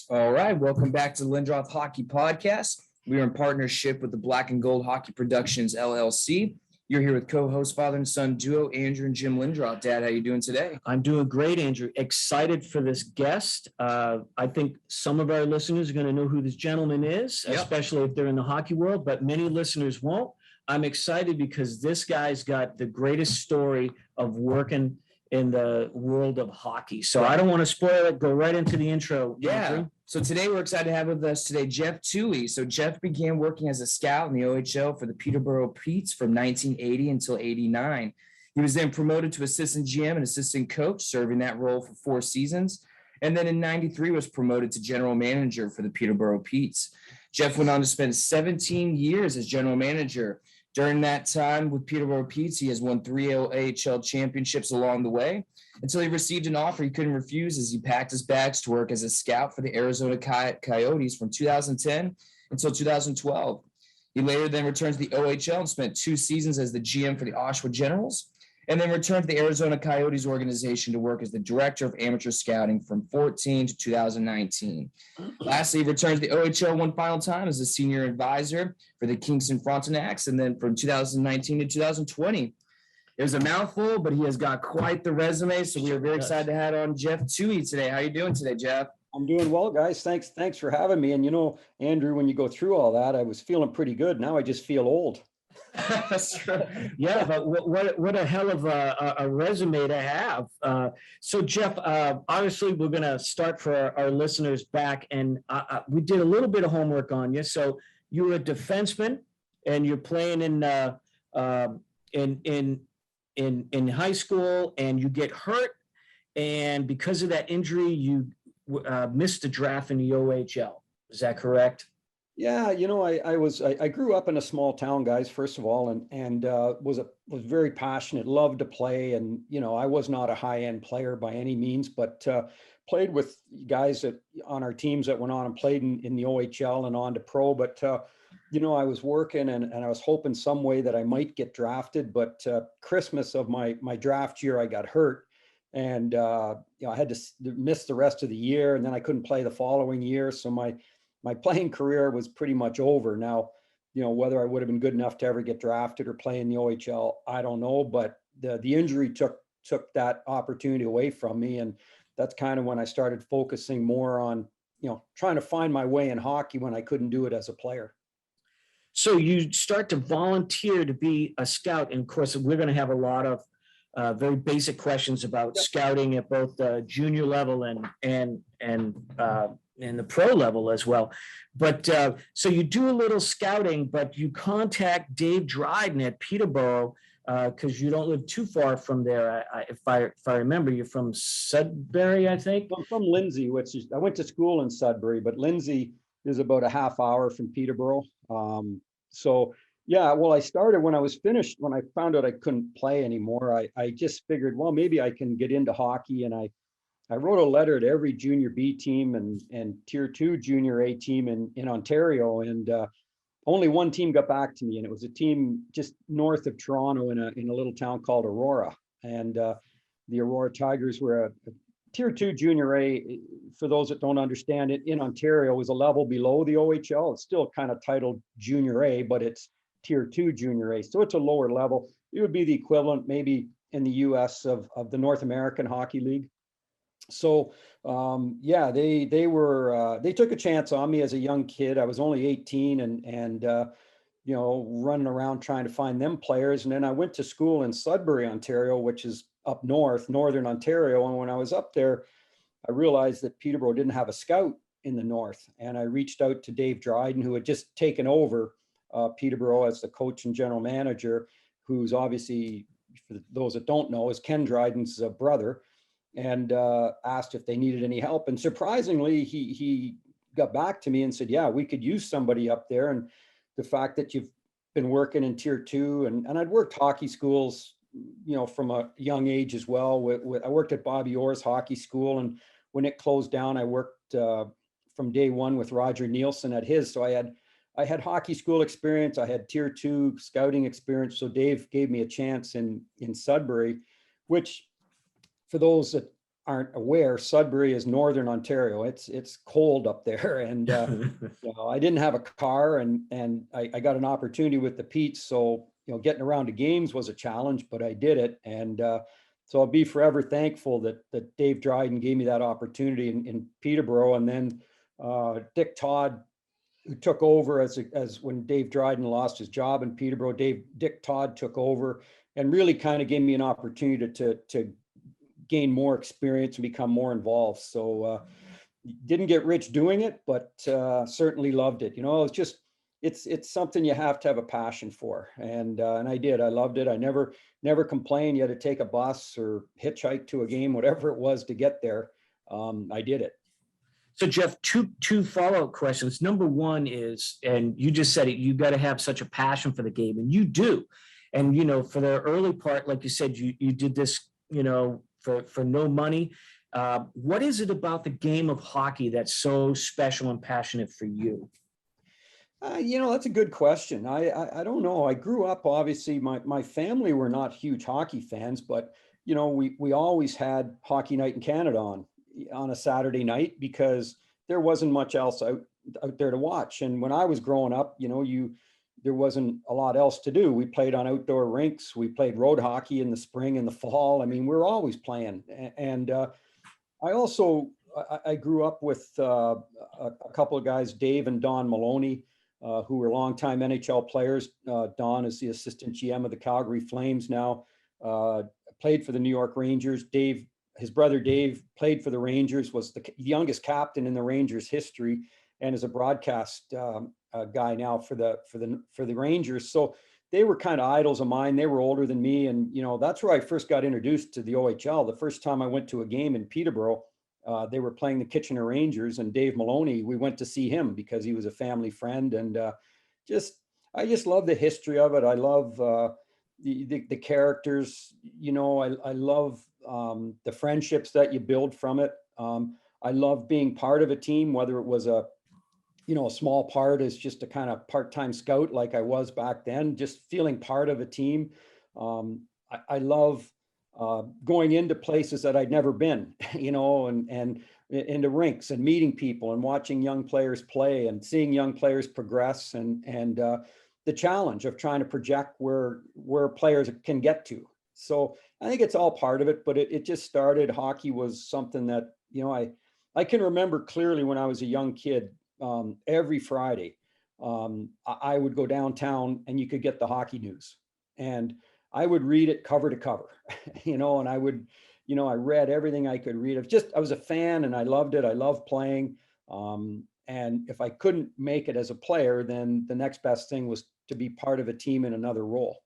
All right, welcome back to the Lindroth Hockey Podcast. We are in partnership with the Black and Gold Hockey Productions, LLC. You're here with co-host, father and son duo, Andrew and Jim Lindroth. Dad, how you doing today? I'm doing great, Andrew. Excited for this guest. I think some of our listeners are going to know who this gentleman is, especially if they're in the hockey world, but many listeners won't. I'm excited because this guy's got the greatest story of working in the world of hockey. So I don't want to spoil it. Go right into the intro. Yeah. Andrew. So today we're excited to have with us today Jeff Twohey. So Jeff began working as a scout in the OHL for the Peterborough Petes from 1980 until 89. He was then promoted to assistant GM and assistant coach, serving that role for 4 seasons. And then in 93 was promoted to general manager for the Peterborough Petes. Jeff went on to spend 17 years as general manager. During that time with Peterborough Petes, he has won 3 AHL championships along the way until he received an offer he couldn't refuse as he packed his bags to work as a scout for the Arizona Coyotes from 2010 until 2012. He later then returned to the OHL and spent 2 seasons as the GM for the Oshawa Generals, and then returned to the Arizona Coyotes organization to work as the director of amateur scouting from 2014 to 2019. Lastly, he returned to the OHL one final time as a senior advisor for the Kingston Frontenacs, and then from 2019 to 2020. It was a mouthful, but he has got quite the resume, so we are very excited to have on Jeff Twohey today. How are you doing today, Jeff? I'm doing well, guys. Thanks for having me. And you know, Andrew, when you go through all that, I was feeling pretty good. Now I just feel old. That's true. Yeah, but what a hell of a resume to have. So Jeff, obviously we're going to start for our listeners back, and we did a little bit of homework on you. So you're a defenseman, and you're playing in high school, and you get hurt, and because of that injury, you missed the draft in the OHL. Is that correct? Yeah, you know, I grew up in a small town, guys, first of all, and was very passionate, loved to play. And, you know, I was not a high end player by any means, but played with guys on our teams that went on and played in the OHL and on to pro. But, you know, I was working and I was hoping some way that I might get drafted. But Christmas of my draft year, I got hurt. And, you know, I had to miss the rest of the year, and then I couldn't play the following year. So my playing career was pretty much over. Now, you know, whether I would have been good enough to ever get drafted or play in the OHL, I don't know. But the injury took that opportunity away from me. And that's kind of when I started focusing more on, you know, trying to find my way in hockey when I couldn't do it as a player. So you start to volunteer to be a scout. And of course, we're going to have a lot of very basic questions about scouting at both the junior level and the pro level as well. But so you do a little scouting, but you contact Dave Dryden at Peterborough because you don't live too far from there. If I remember, you're from Sudbury, I think. I'm from Lindsay, which is, I went to school in Sudbury, but Lindsay is about a half hour from Peterborough. So yeah, well, I started when I was finished. When I found out I couldn't play anymore, I just figured, well, maybe I can get into hockey. And I wrote a letter to every junior B team and tier 2 junior A team in Ontario. And only one team got back to me, and it was a team just north of Toronto in a little town called Aurora. And the Aurora Tigers were a tier 2 junior A. For those that don't understand it, in Ontario was a level below the OHL. It's still kind of titled junior A, but it's tier 2 junior A. So it's a lower level. It would be the equivalent maybe in the US of the North American Hockey League. So yeah, they took a chance on me as a young kid. I was only 18 and you know, running around trying to find them players. And then I went to school in Sudbury, Ontario, which is up north, northern Ontario. And when I was up there, I realized that Peterborough didn't have a scout in the north. And I reached out to Dave Dryden, who had just taken over Peterborough as the coach and general manager, who's obviously, for those that don't know, is Ken Dryden's brother, and asked if they needed any help. And surprisingly, he got back to me and said, yeah, we could use somebody up there. And the fact that you've been working in tier 2, and I'd worked hockey schools, you know, from a young age as well. I worked at Bobby Orr's hockey school, and when it closed down, I worked from day one with Roger Nielsen at his. So I had hockey school experience. I had tier 2 scouting experience. So Dave gave me a chance in Sudbury, which, for those that aren't aware, Sudbury is Northern Ontario. It's cold up there. And, I didn't have a car, and I got an opportunity with the Petes. So, getting around to games was a challenge, but I did it. And so I'll be forever thankful that Dave Dryden gave me that opportunity in Peterborough. And then Dick Todd, who took over as when Dave Dryden lost his job in Peterborough, Dick Todd took over and really kind of gave me an opportunity to gain more experience and become more involved. So didn't get rich doing it, but certainly loved it. It's something you have to have a passion for. And I did. I loved it. I never complained. You had to take a bus or hitchhike to a game, whatever it was to get there. I did it. So Jeff, two follow-up questions. Number one is, and you just said it, you got to have such a passion for the game, and you do. And, for the early part, like you said, you did this, for no money. What is it about the game of hockey that's so special and passionate for you? That's a good question. I don't know. I grew up, obviously, my family were not huge hockey fans, but, we always had Hockey Night in Canada on a Saturday night because there wasn't much else out there to watch. And when I was growing up, there wasn't a lot else to do. We played on outdoor rinks. We played road hockey in the spring and the fall. I mean, we were always playing. And I grew up with a couple of guys, Dave and Don Maloney, who were longtime NHL players. Don is the assistant GM of the Calgary Flames now, played for the New York Rangers. His brother Dave played for the Rangers, was the youngest captain in the Rangers history, and is a broadcast guy now for the Rangers. So they were kind of idols of mine. They were older than me, and that's where I first got introduced to the OHL. The first time I went to a game in Peterborough, they were playing the Kitchener Rangers, and Dave Maloney. We went to see him because he was a family friend, and I just love the history of it. I love the characters. I love the friendships that you build from it. I love being part of a team, whether it was a small part as just a kind of part-time scout like I was back then, just feeling part of a team. I love going into places that I'd never been, and into rinks and meeting people and watching young players play and seeing young players progress and the challenge of trying to project where players can get to. So I think it's all part of it, but it just started. Hockey was something that, I can remember clearly when I was a young kid, every Friday, I would go downtown and you could get the hockey news, and I would read it cover to cover, and I would, I read everything I could read. I was a fan and I loved it. I loved playing. And if I couldn't make it as a player, then the next best thing was to be part of a team in another role.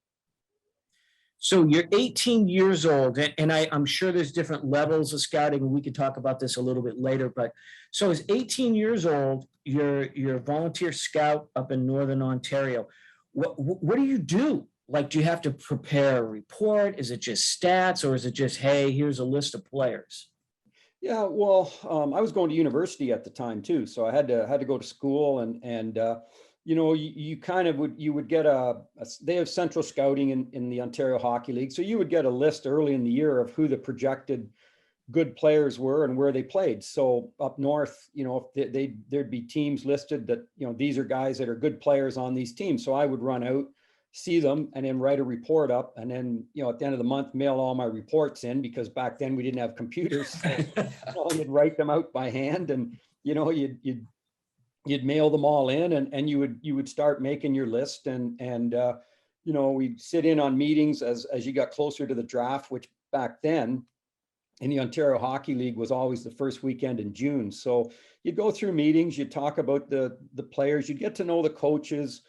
So you're 18 years old, and I'm sure there's different levels of scouting, and we could talk about this a little bit later. But so as 18 years old, you're a volunteer scout up in Northern Ontario. What do you do? Like, do you have to prepare a report? Is it just stats, or is it just, hey, here's a list of players? Yeah, well, I was going to university at the time too, so I had to go to school, and you kind of would get they have central scouting in the Ontario Hockey League, so you would get a list early in the year of who the projected good players were and where they played. So up north, there'd be teams listed that these are guys that are good players on these teams. So I would run out, see them, and then write a report up, and then at the end of the month mail all my reports in, because back then we didn't have computers. So you'd write them out by hand, and you'd mail them all in, and you would start making your list, and we'd sit in on meetings as you got closer to the draft, which back then in the Ontario Hockey League was always the first weekend in June. So you'd go through meetings, you'd talk about the players, you'd get to know the coaches,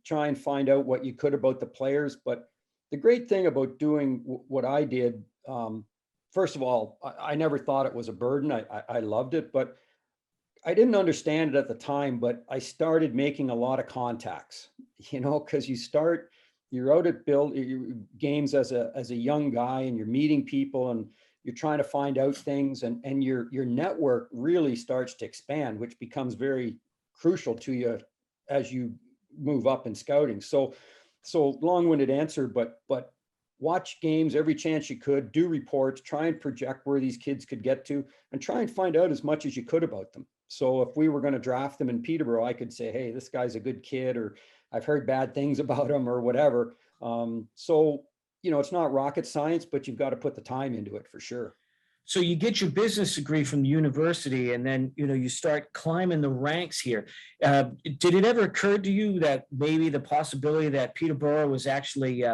try and find out what you could about the players. But the great thing about doing what I did, first of all, I never thought it was a burden. I loved it, but I didn't understand it at the time. But I started making a lot of contacts, because you're out at games as a young guy, and you're meeting people, and you're trying to find out things, and your network really starts to expand, which becomes very crucial to you as you move up in scouting. So long-winded answer, but watch games every chance you could, do reports, try and project where these kids could get to, and try and find out as much as you could about them. So if we were going to draft them in Peterborough, I could say, hey, this guy's a good kid, or I've heard bad things about him, or whatever. So, it's not rocket science, but you've got to put the time into it for sure. So you get your business degree from the university, and then, you start climbing the ranks here. Did it ever occur to you that maybe the possibility that Peterborough was actually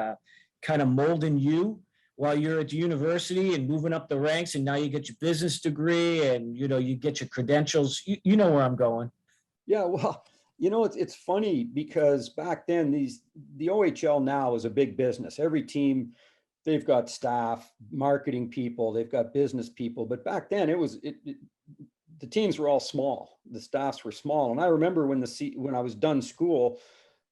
kind of molding you while you're at the university and moving up the ranks, and now you get your business degree and, you get your credentials? You know where I'm going. Yeah, well, it's funny because back then the OHL now is a big business. Every team, they've got staff, marketing people, they've got business people. But back then the teams were all small. The staffs were small. And I remember when I was done school,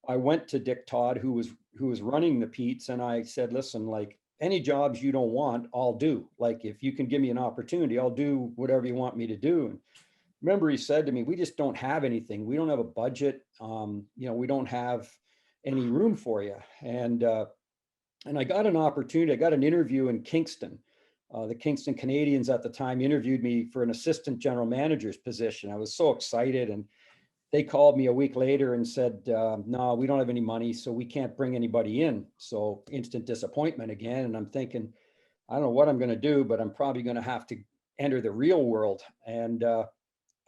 I went to Dick Todd, who was running the Petes, and I said, listen, like, any jobs you don't want, I'll do. Like, if you can give me an opportunity, I'll do whatever you want me to do. And remember, he said to me, we just don't have anything. We don't have a budget. We don't have any room for you. And I got an opportunity. I got an interview in Kingston. The Kingston Canadians at the time interviewed me for an assistant general manager's position. I was so excited, and they called me a week later and said, no, we don't have any money, so we can't bring anybody in. So instant disappointment again. And I'm thinking, I don't know what I'm going to do, but I'm probably going to have to enter the real world. And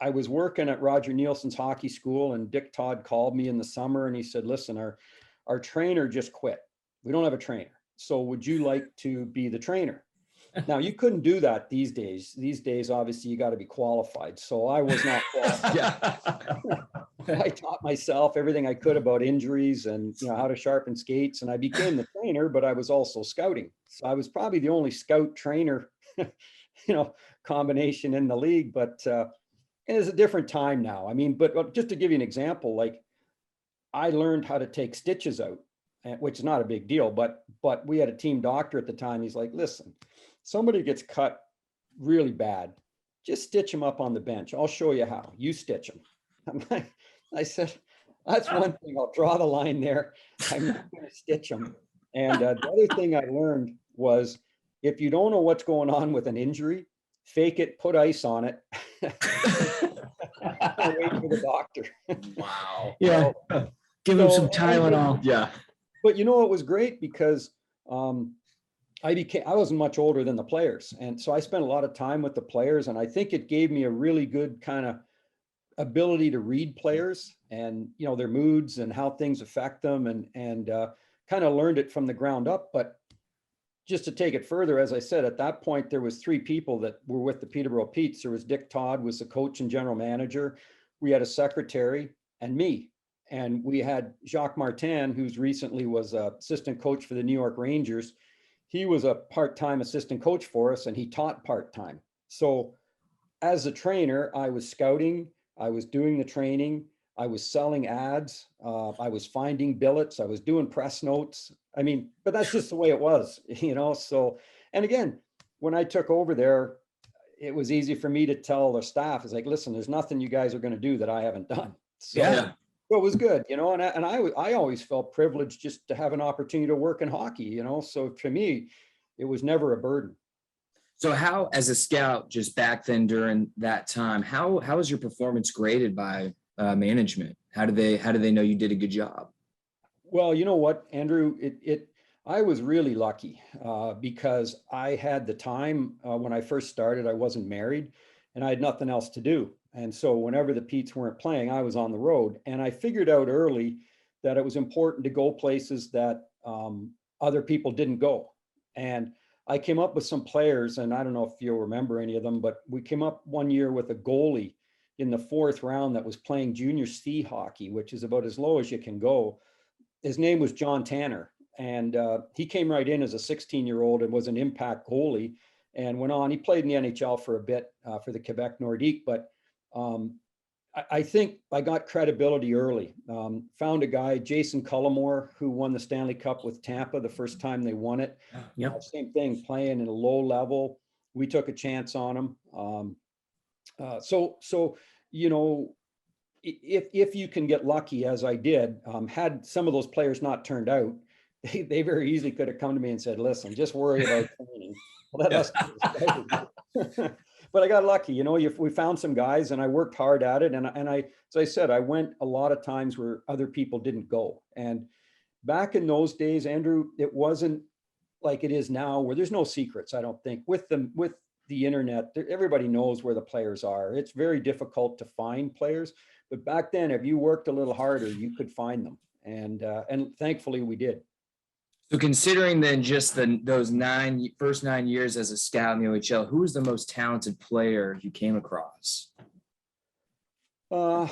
I was working at Roger Nielsen's hockey school, and Dick Todd called me in the summer, and he said, listen, our trainer just quit. We don't have a trainer. So would you like to be the trainer? Now, you couldn't do that these days. These days, obviously, you got to be qualified. So I was not qualified. Yeah. I taught myself everything I could about injuries and how to sharpen skates. And I became the trainer, but I was also scouting. So I was probably the only scout trainer, combination in the league. But it's a different time now. I mean, but just to give you an example, like, I learned how to take stitches out, which is not a big deal, but we had a team doctor at the time. He's like, listen, somebody gets cut really bad, just stitch them up on the bench. I'll show you how. You stitch them. I said, that's one thing. I'll draw the line there. I'm not going to stitch them. And the other thing I learned was, if you don't know what's going on with an injury, fake it, put ice on it. Wait for the doctor. Wow. Yeah. Give him some Tylenol. Yeah. But it was great because I wasn't much older than the players. And so I spent a lot of time with the players, and I think it gave me a really good kind of ability to read players and, their moods and how things affect them, and kind of learned it from the ground up. But just to take it further, as I said, at that point, there was 3 people that were with the Peterborough Petes. There was Dick Todd, was the coach and general manager. We had a secretary, and me. And we had Jacques Martin, who's recently was assistant coach for the New York Rangers. He was a part-time assistant coach for us, and he taught part-time. So as a trainer, I was scouting, I was doing the training, I was selling ads, I was finding billets, I was doing press notes. I mean, but that's just the way it was, So, and again, when I took over there, it was easy for me to tell the staff, it's like, listen, there's nothing you guys are going to do that I haven't done. So, Yeah. So it was good, and I always felt privileged just to have an opportunity to work in hockey, So to me, it was never a burden. So how, as a scout, just back then during that time, how was your performance graded by management? How did they know you did a good job? Well, you know what, Andrew, I was really lucky because I had the time when I first started. I wasn't married, and I had nothing else to do. And so whenever the Petes weren't playing, I was on the road. And I figured out early that it was important to go places that other people didn't go. And I came up with some players, and I don't know if you'll remember any of them, but we came up one year with a goalie in the 4th round that was playing junior C hockey, which is about as low as you can go. His name was John Tanner. And he came right in as a 16-year-old and was an impact goalie, and went on. He played in the NHL for a bit for the Quebec Nordique, but I think I got credibility early. Found a guy, Jason Cullimore, who won the Stanley Cup with Tampa the first time they won it. Yep. Same thing, playing in a low level. We took a chance on him. If you can get lucky, as I did, had some of those players not turned out, they very easily could have come to me and said, listen, just worry about training. Let us do this. But I got lucky, we found some guys and I worked hard at it. And as I said, I went a lot of times where other people didn't go. And back in those days, Andrew, it wasn't like it is now where there's no secrets. I don't think with the internet, everybody knows where the players are. It's very difficult to find players, but back then, if you worked a little harder, you could find them. And thankfully we did. So considering then just those first 9 years as a scout in the OHL, who was the most talented player you came across? Well,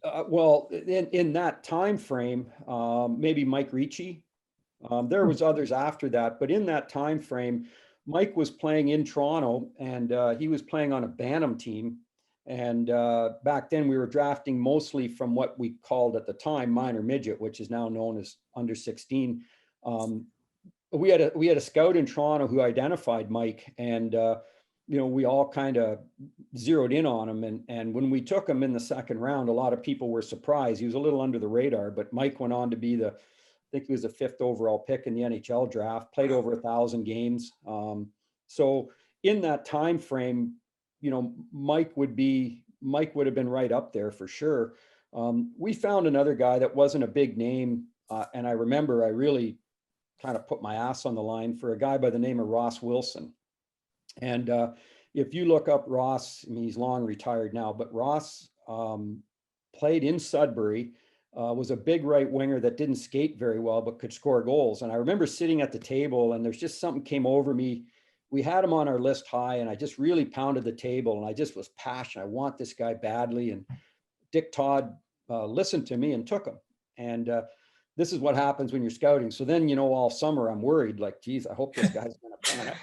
in that time frame, maybe Mike Ricci. There was others after that, but in that time frame, Mike was playing in Toronto, and he was playing on a Bantam team. And back then, we were drafting mostly from what we called at the time minor midget, which is now known as under 16. We had a scout in Toronto who identified Mike, and we all kind of zeroed in on him. And when we took him in the second round, a lot of people were surprised. He was a little under the radar, but Mike went on to be I think he was the 5th overall pick in the NHL draft, played over 1,000 games. So in that time frame, Mike would have been right up there for sure. We found another guy that wasn't a big name. And I remember I really kind of put my ass on the line for a guy by the name of Ross Wilson. And if you look up Ross, I mean, he's long retired now, but Ross played in Sudbury, was a big right winger that didn't skate very well, but could score goals. And I remember sitting at the table and there's just something came over me. We had him on our list high and I just really pounded the table and I just was passionate. I want this guy badly. And Dick Todd listened to me and took him. And this is what happens when you're scouting. So then, all summer I'm worried, like, geez, I hope this guy's going to pan it,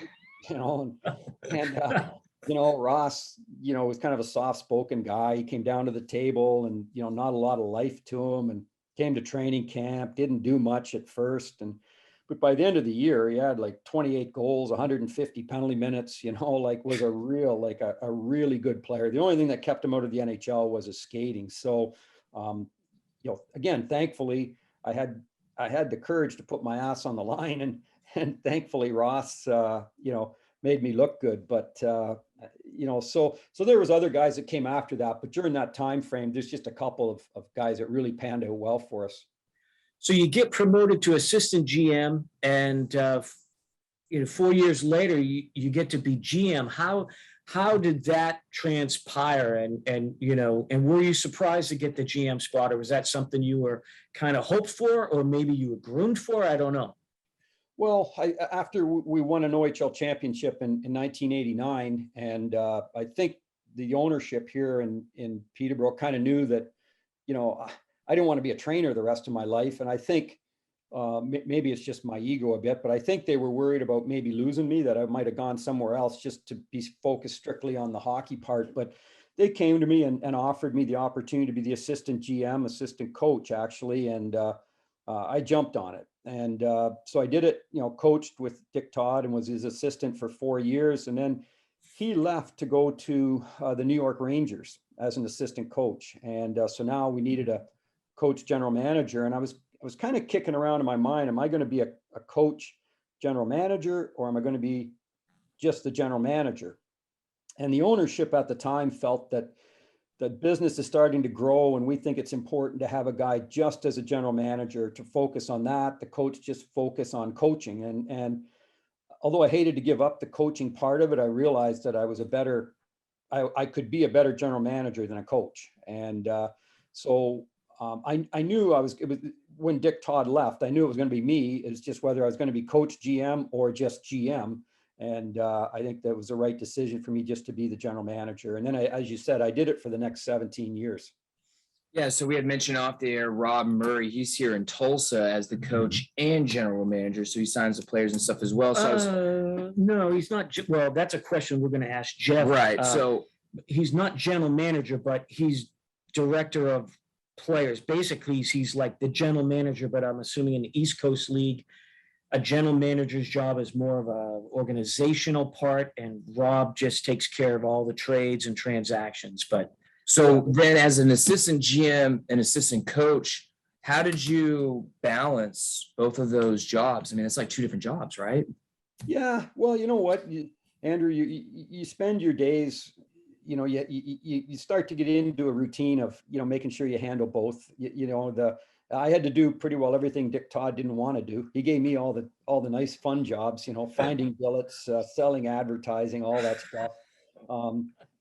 Ross, was kind of a soft-spoken guy. He came down to the table and, not a lot of life to him, and came to training camp, didn't do much at first. But by the end of the year, he had like 28 goals, 150 penalty minutes, was a really good player. The only thing that kept him out of the NHL was his skating. So, again, thankfully I had the courage to put my ass on the line, and thankfully Ross, made me look good. But so there was other guys that came after that. But during that time frame, there's just a couple of guys that really panned out well for us. So you get promoted to assistant GM, and 4 years later, you get to be GM. How did that transpire? And were you surprised to get the GM spot, or was that something you were kind of hoped for, or maybe you were groomed for? I don't know. Well, after we won an OHL championship in 1989, and I think the ownership here in Peterborough kind of knew that, I didn't want to be a trainer the rest of my life. And I think maybe it's just my ego a bit, but I think they were worried about maybe losing me, that I might have gone somewhere else just to be focused strictly on the hockey part. But they came to me and offered me the opportunity to be the assistant GM, assistant coach, actually. And I jumped on it. And so I did it, coached with Dick Todd and was his assistant for 4 years. And then he left to go to the New York Rangers as an assistant coach. And so now we needed a coach general manager. And I was kind of kicking around in my mind, am I going to be a coach general manager, or am I going to be just the general manager? And the ownership at the time felt that the business is starting to grow, and we think it's important to have a guy just as a general manager to focus on that, the coach just focus on coaching. And although I hated to give up the coaching part of it, I realized that I could be a better general manager than a coach. And so I knew when Dick Todd left, I knew it was going to be me. It's just whether I was going to be coach GM or just GM. And I think that was the right decision for me, just to be the general manager. And then, as you said, I did it for the next 17 years. Yeah, so we had mentioned off the air, Rob Murray, he's here in Tulsa as the coach and general manager. So he signs the players and stuff as well. So no, he's not. Well, that's a question we're going to ask Jeff. Right. So he's not general manager, but he's director of players. Basically, he's like the general manager, but I'm assuming in the East Coast League, a general manager's job is more of a organizational part, and Rob just takes care of all the trades and transactions. But so then as an assistant GM and assistant coach, How did you balance both of those jobs? I mean, it's like two different jobs, right? Yeah, well, you know what, Andrew, you spend your days, you start to get into a routine of, making sure you handle both. I had to do pretty well everything Dick Todd didn't want to do. He gave me all the nice fun jobs, finding billets, selling advertising, all that stuff.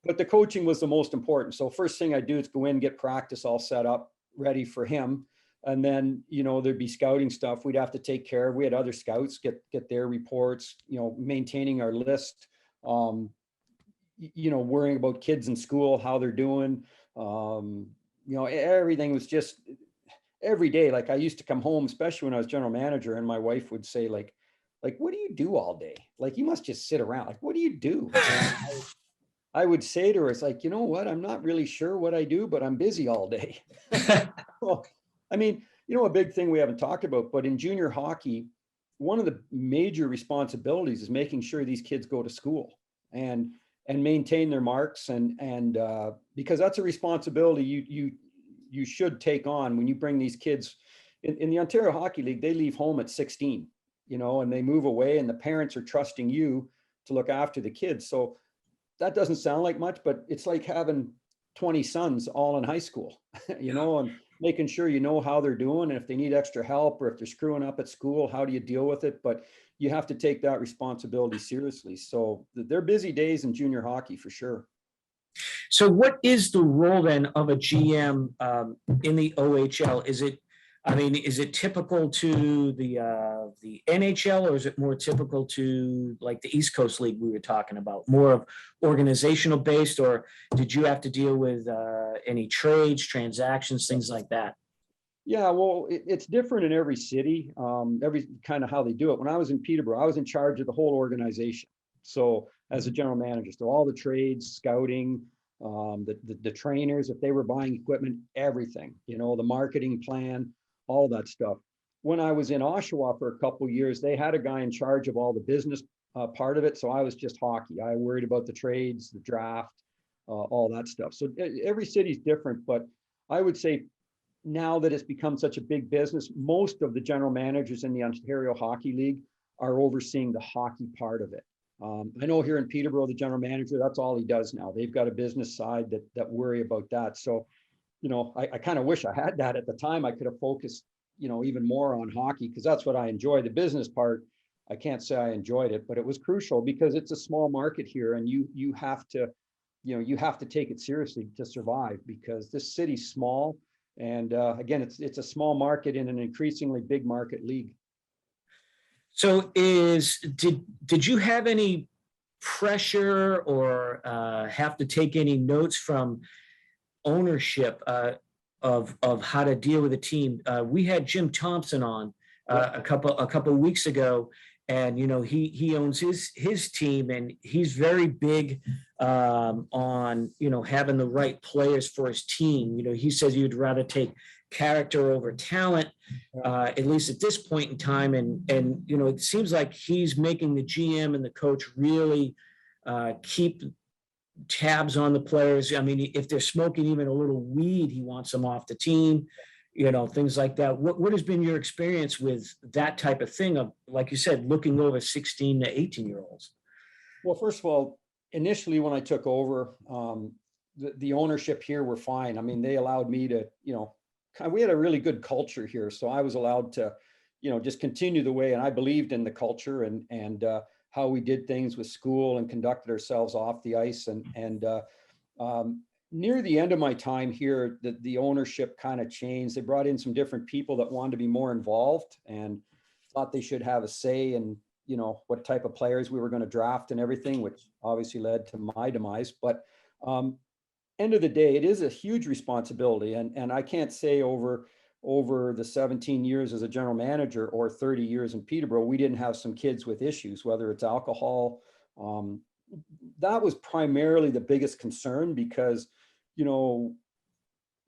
But the coaching was the most important. So first thing I do is go in, get practice all set up, ready for him. And then, there'd be scouting stuff we'd have to take care of. We had other scouts get their reports, maintaining our list, worrying about kids in school, how they're doing. Everything was just every day. Like I used to come home, especially when I was general manager, and my wife would say like, what do you do all day? Like, you must just sit around. Like, what do you do? And I would say to her, it's like, you know what? I'm not really sure what I do, but I'm busy all day. Well, I mean, a big thing we haven't talked about, but in junior hockey, one of the major responsibilities is making sure these kids go to school and maintain their marks and because that's a responsibility you should take on when you bring these kids in the Ontario Hockey League. They leave home at 16, and they move away, and the parents are trusting you to look after the kids. So that doesn't sound like much, but it's like having 20 sons all in high school, and making sure how they're doing, and if they need extra help or if they're screwing up at school, how do you deal with it? But you have to take that responsibility seriously. So they're busy days in junior hockey for sure. So what is the role then of a GM in the OHL? Is it typical to the NHL, or is it more typical to like the East Coast League we were talking about, more of organizational based, or did you have to deal with any trades, transactions, things like that? Yeah, well, it's different in every city, every kind of how they do it. When I was in Peterborough, I was in charge of the whole organization. So as a general manager, so all the trades, scouting, the trainers, if they were buying equipment, everything, the marketing plan, all that stuff. When I was in Oshawa for a couple of years, they had a guy in charge of all the business part of it. So I was just hockey. I worried about the trades, the draft, all that stuff. So every city's different, but I would say now that it's become such a big business, most of the general managers in the Ontario Hockey League are overseeing the hockey part of it. I know here in Peterborough, the general manager, that's all he does now. They've got a business side that worry about that. So, I kind of wish I had that at the time. I could have focused, even more on hockey, because that's what I enjoy. The business part, I can't say I enjoyed it, but it was crucial because it's a small market here, and you have to, you have to take it seriously to survive, because this city's small. And again, it's a small market in an increasingly big market league. So did you have any pressure or have to take any notes from ownership of how to deal with a team? We had Jim Thompson on a couple of weeks ago, and he owns his team, and he's very big on having the right players for his team. He says you'd rather take character over talent, at least at this point in time, and it seems like he's making the GM and the coach really keep tabs on the players. I mean, if they're smoking even a little weed, he wants them off the team, things like that. What has been your experience with that type of thing of, like you said, looking over 16 to 18-year-olds? Well, first of all, initially when I took over, the ownership here were fine. I mean, they allowed me to, we had a really good culture here. So I was allowed to, just continue the way, and I believed in the culture and how we did things with school and conducted ourselves off the ice. And near the end of my time here, the ownership kind of changed. They brought in some different people that wanted to be more involved and thought they should have a say in, what type of players we were going to draft and everything, which obviously led to my demise. But end of the day, it is a huge responsibility. And I can't say over the 17 years as a general manager or 30 years in Peterborough, we didn't have some kids with issues, whether it's alcohol. That was primarily the biggest concern because,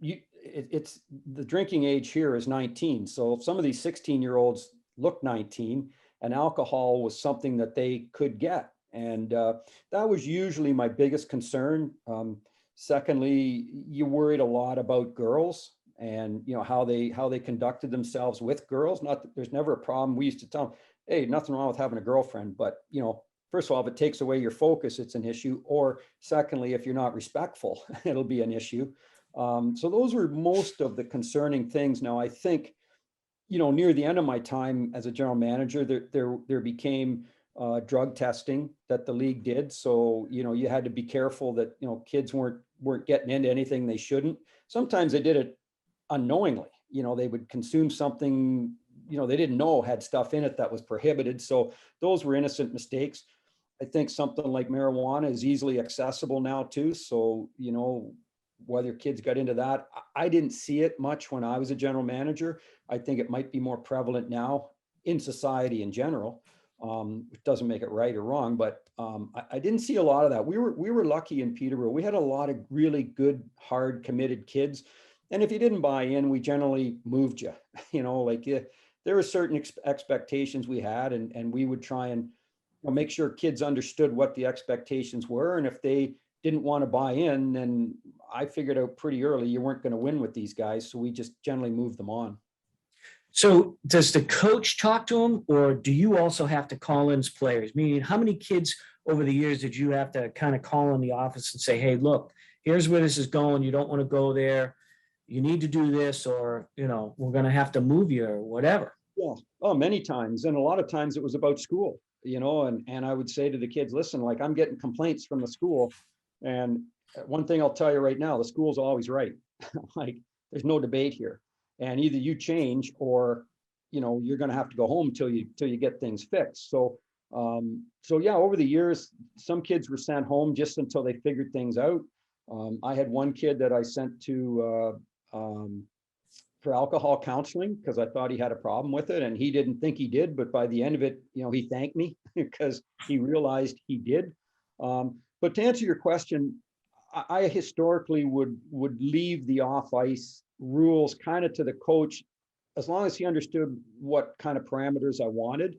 it's the drinking age here is 19. So some of these 16-year-olds look 19, and alcohol was something that they could get. And that was usually my biggest concern. Secondly, you worried a lot about girls. and, you know, how they conducted themselves with girls. Not that there's never a problem. We used to tell them, hey, nothing wrong with having a girlfriend, but, you know, first of all, if it takes away your focus, it's an issue. Or secondly, if you're not respectful, it'll be an issue. So those were most of the concerning things. Now, I think, you know, near the end of my time as a general manager, there became drug testing that the league did. So, you know, you had to be careful that, you know, kids weren't getting into anything they shouldn't. Sometimes they did it unknowingly. You know, they would consume something, you know, they didn't know had stuff in it that was prohibited. So those were innocent mistakes. I think something like marijuana is easily accessible now too. So, you know, whether kids got into that, I didn't see it much when I was a general manager. I think it might be more prevalent now in society in general, which doesn't make it right or wrong, but I didn't see a lot of that. We were lucky in Peterborough. We had a lot of really good, hard, committed kids. And if you didn't buy in, we generally moved you, you know, like there were certain expectations we had, and we would try and, you know, make sure kids understood what the expectations were. And if they didn't want to buy in, then I figured out pretty early you weren't going to win with these guys. So we just generally moved them on. So does the coach talk to them, or do you also have to call in as players? Meaning, how many kids over the years did you have to kind of call in the office and say, hey, look, here's where this is going. You don't want to go there. You need to do this, or, you know, we're going to have to move you or whatever. Yeah. Oh, many times. And a lot of times it was about school, you know, and I would say to the kids, listen, like, I'm getting complaints from the school. And one thing I'll tell you right now, the school's always right. Like, there's no debate here. And either you change, or, you know, you're going to have to go home till you get things fixed. So yeah, over the years, some kids were sent home just until they figured things out. I had one kid that I sent to for alcohol counseling because I thought he had a problem with it, and he didn't think he did, but by the end of it, you know, he thanked me because he realized he did. But to answer your question, I historically would leave the off ice rules kind of to the coach, as long as he understood what kind of parameters I wanted.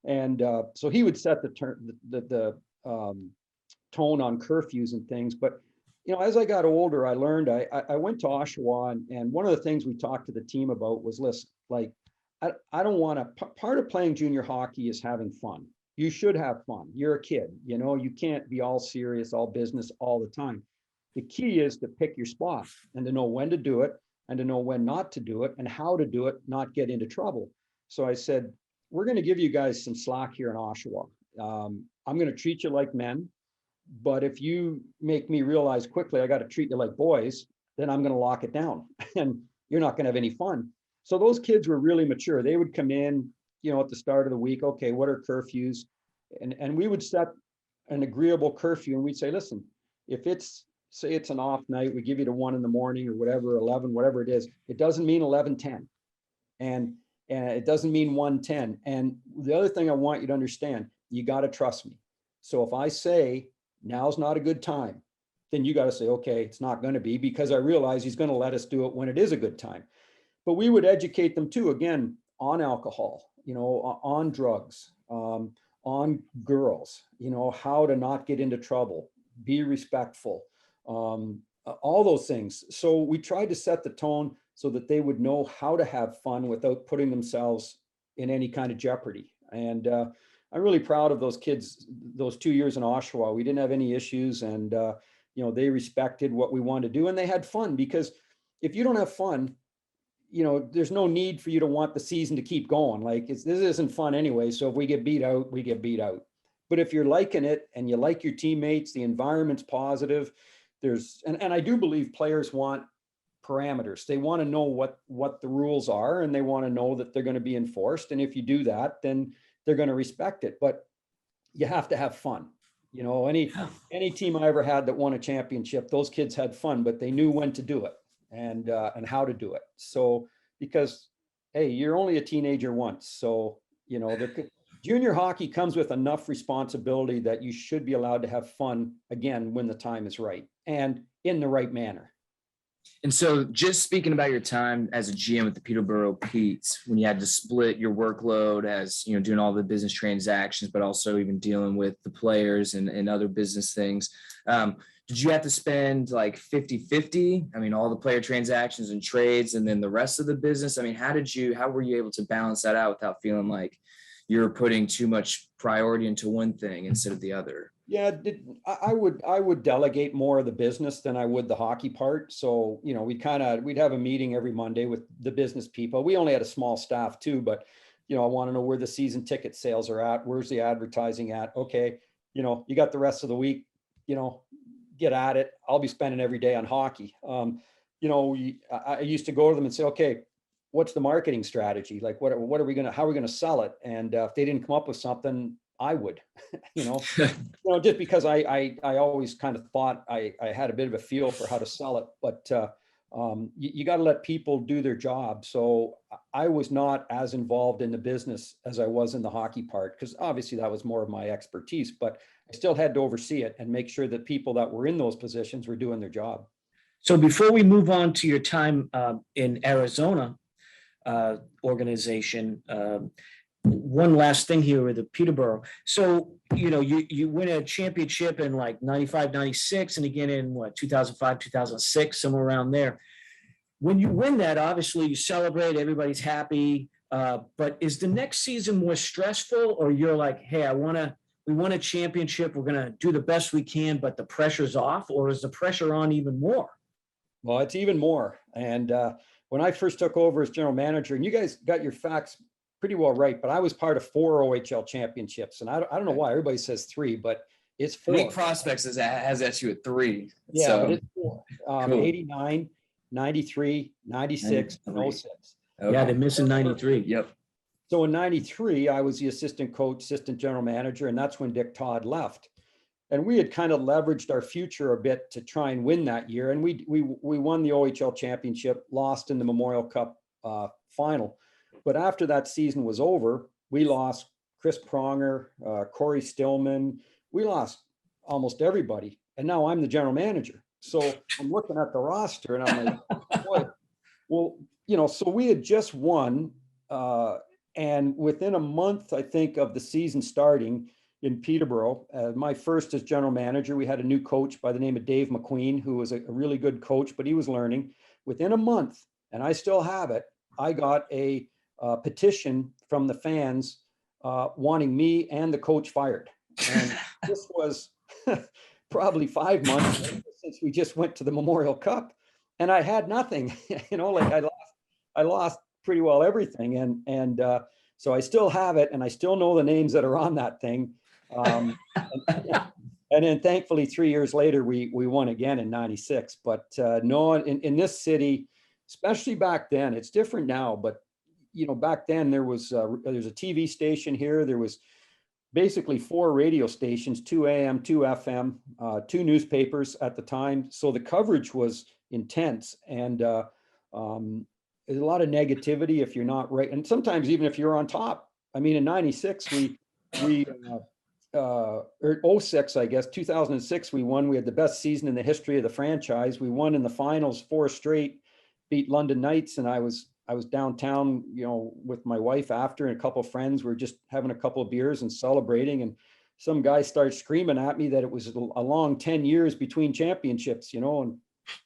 And so he would set the tone on curfews and things. But, you know, as I got older, I learned, I went to Oshawa, and one of the things we talked to the team about was, listen, like, I don't want to, part of playing junior hockey is having fun. You should have fun. You're a kid, you know, you can't be all serious, all business all the time. The key is to pick your spot and to know when to do it and to know when not to do it and how to do it, not get into trouble. So I said, we're going to give you guys some slack here in Oshawa. I'm going to treat you like men, but if you make me realize quickly I got to treat you like boys, then I'm going to lock it down and you're not going to have any fun. So those kids were really mature. They would come in, you know, at the start of the week, okay, what are curfews? And we would set an agreeable curfew, and we'd say, listen, if say it's an off night, we give you to 1 in the morning or whatever, 11, whatever it is, it doesn't mean 11:10. And it doesn't mean 1:10. And the other thing I want you to understand, you got to trust me. So if I say now's not a good time, then you got to say, okay, it's not going to be, because I realize he's going to let us do it when it is a good time. But we would educate them too, again, on alcohol, you know, on drugs, on girls, you know, how to not get into trouble, be respectful, all those things. So we tried to set the tone so that they would know how to have fun without putting themselves in any kind of jeopardy. And I'm really proud of those kids, those 2 years in Oshawa. We didn't have any issues, and you know, they respected what we wanted to do, and they had fun, because if you don't have fun, you know, there's no need for you to want the season to keep going. Like, this isn't fun anyway. So if we get beat out, we get beat out. But if you're liking it and you like your teammates, the environment's positive, and I do believe players want parameters. They want to know what the rules are, and they want to know that they're going to be enforced. And if you do that, then they're going to respect it. But you have to have fun. You know, any team I ever had that won a championship, those kids had fun, but they knew when to do it and how to do it. So, because, hey, you're only a teenager once. So, you know, junior hockey comes with enough responsibility that you should be allowed to have fun, again, when the time is right and in the right manner. And so, just speaking about your time as a GM at the Peterborough Petes, when you had to split your workload as, you know, doing all the business transactions, but also even dealing with the players and other business things, did you have to spend like 50-50? I mean, all the player transactions and trades and then the rest of the business. I mean, how were you able to balance that out without feeling like you're putting too much priority into one thing instead of the other? Yeah, I would delegate more of the business than I would the hockey part. So, we'd have a meeting every Monday with the business people. We only had a small staff too, but I want to know where the season ticket sales are at. Where's the advertising at? Okay, you got the rest of the week, get at it. I'll be spending every day on hockey. I used to go to them and say, okay, what's the marketing strategy? Like, how are we going to sell it? And if they didn't come up with something, I would, just because I always kind of thought I had a bit of a feel for how to sell it, but you got to let people do their job. So I was not as involved in the business as I was in the hockey part, because obviously that was more of my expertise, but I still had to oversee it and make sure that people that were in those positions were doing their job. So before we move on to your time in Arizona organization, one last thing here with the Peterborough. So, you win a championship in like 95, 96, and again in 2005, 2006, somewhere around there. When you win that, obviously you celebrate, everybody's happy. But is the next season more stressful, or you're like, hey, we won a championship, we're going to do the best we can, but the pressure's off, or is the pressure on even more? Well, it's even more. And when I first took over as general manager, and you guys got your facts pretty well right, but I was part of 4 OHL championships, and I don't know why everybody says 3, but it's 4. League Prospects has at you at 3. Yeah, so. but it's 4. Cool. 89, 93, 96, and 06. Okay. Yeah, they're missing 93. Yep. So in 93, I was the assistant coach, assistant general manager, and that's when Dick Todd left. And we had kind of leveraged our future a bit to try and win that year. And we won the OHL championship, lost in the Memorial Cup final. But after that season was over, we lost Chris Pronger, Corey Stillman. We lost almost everybody. And now I'm the general manager. So I'm looking at the roster and I'm like, boy, well, so we had just won. And within a month, I think, of the season starting in Peterborough, my first as general manager, we had a new coach by the name of Dave McQueen, who was a really good coach, but he was learning. Within a month, and I still have it, I got a petition from the fans wanting me and the coach fired. And this was probably 5 months since we just went to the Memorial Cup, and I had nothing. I lost pretty well everything, and so I still have it, and I still know the names that are on that thing. And then thankfully 3 years later we won again in 96. But no, in this city, especially back then, it's different now, but back then there's a TV station here. There was basically 4 radio stations, 2 AM, 2 FM, 2 newspapers at the time. So the coverage was intense, and there's a lot of negativity if you're not right. And sometimes even if you're on top. I mean, in 96, or 06, I guess, 2006, we won. We had the best season in the history of the franchise. We won in the finals 4 straight, beat London Knights. And I was downtown, with my wife after and a couple of friends. We were just having a couple of beers and celebrating. And some guy started screaming at me that it was a long 10 years between championships, and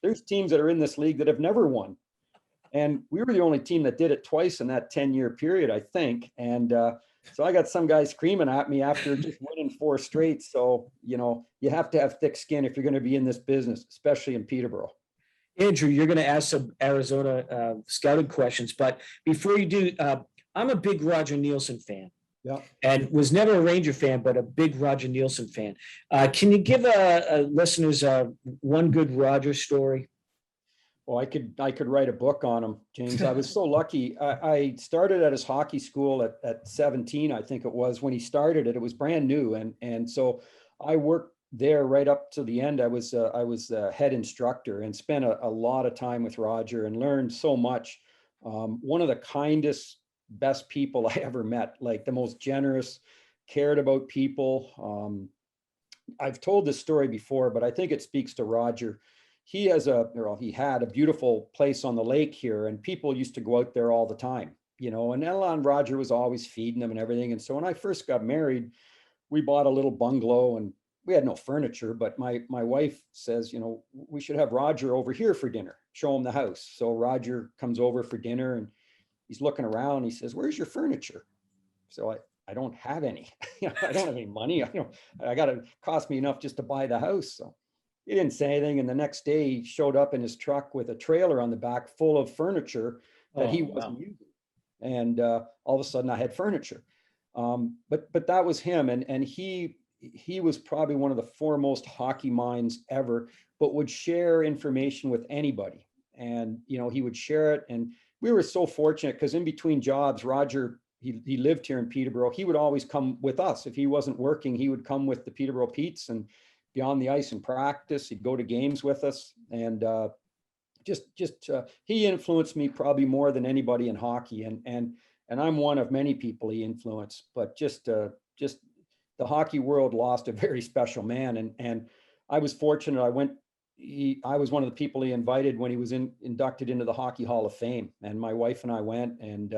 there's teams that are in this league that have never won. And we were the only team that did it twice in that 10-year period, I think. And so I got some guy screaming at me after just winning 4 straight. So, you have to have thick skin if you're going to be in this business, especially in Peterborough. Andrew, you're going to ask some Arizona scouting questions, but before you do, I'm a big Roger Nielsen fan. Yeah. And was never a Ranger fan, but a big Roger Nielsen fan. Can you give listeners one good Roger story? Well, I could write a book on him, James. I was so lucky. I started at his hockey school at 17, I think it was, when he started it. It was brand new. And so I worked there right up to the end. I was the head instructor and spent a lot of time with Roger and learned so much. One of the kindest, best people I ever met, like the most generous, cared about people. I've told this story before, but I think it speaks to Roger. He had a beautiful place on the lake here, and people used to go out there all the time, and Ella and Roger was always feeding them and everything. And so when I first got married, we bought a little bungalow and we had no furniture, but my wife says, we should have Roger over here for dinner, show him the house. So Roger comes over for dinner and he's looking around. He says, "Where's your furniture?" So I don't have any. I don't have any money. I got to cost me enough just to buy the house. So he didn't say anything. And the next day he showed up in his truck with a trailer on the back full of furniture that he wasn't using. And all of a sudden I had furniture. But that was him. And he was probably one of the foremost hockey minds ever, but would share information with anybody. And, he would share it. And we were so fortunate because in between jobs, Roger, he lived here in Peterborough. He would always come with us. If he wasn't working, he would come with the Peterborough Petes and be on the ice and practice. He'd go to games with us. And he influenced me probably more than anybody in hockey. And I'm one of many people he influenced, but just the hockey world lost a very special man. And I was fortunate. I was one of the people he invited when he was inducted into the Hockey Hall of Fame. And my wife and I went, and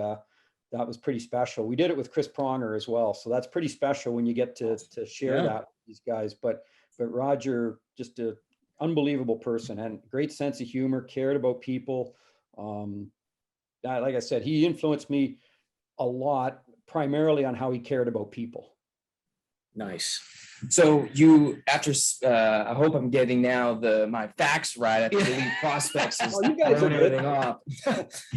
that was pretty special. We did it with Chris Pronger as well. So that's pretty special when you get to share that with these guys. But Roger, just an unbelievable person and great sense of humor, cared about people. Like I said, he influenced me a lot, primarily on how he cared about people. Nice. So you, after, I hope I'm getting now my facts right after the elite prospects is you guys are good. everything off.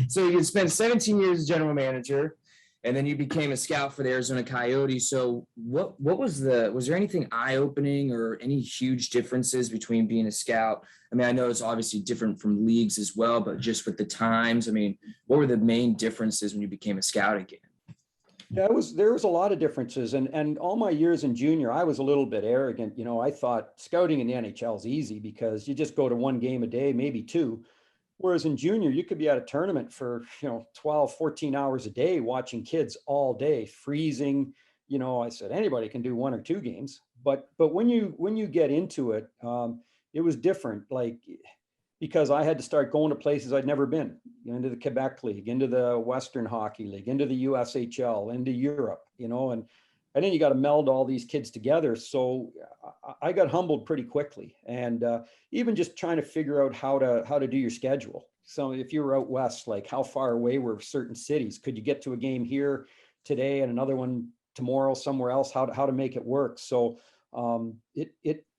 So you spent 17 years as general manager, and then you became a scout for the Arizona Coyotes. So what was there anything eye-opening or any huge differences between being a scout? I mean, I know it's obviously different from leagues as well, but just with the times, I mean, what were the main differences when you became a scout again? Yeah, there was a lot of differences. And all my years in junior, I was a little bit arrogant. I thought scouting in the NHL is easy because you just go to one game a day, maybe two. Whereas in junior, you could be at a tournament for, 12, 14 hours a day, watching kids all day, freezing. I said, anybody can do one or two games. But when you get into it, it was different. Like, because I had to start going to places I'd never been, into the Quebec League, into the Western Hockey League, into the USHL, into Europe, and then you got to meld all these kids together. So I got humbled pretty quickly. And even just trying to figure out how to do your schedule. So if you were out west, like how far away were certain cities? Could you get to a game here today and another one tomorrow somewhere else? How to make it work? So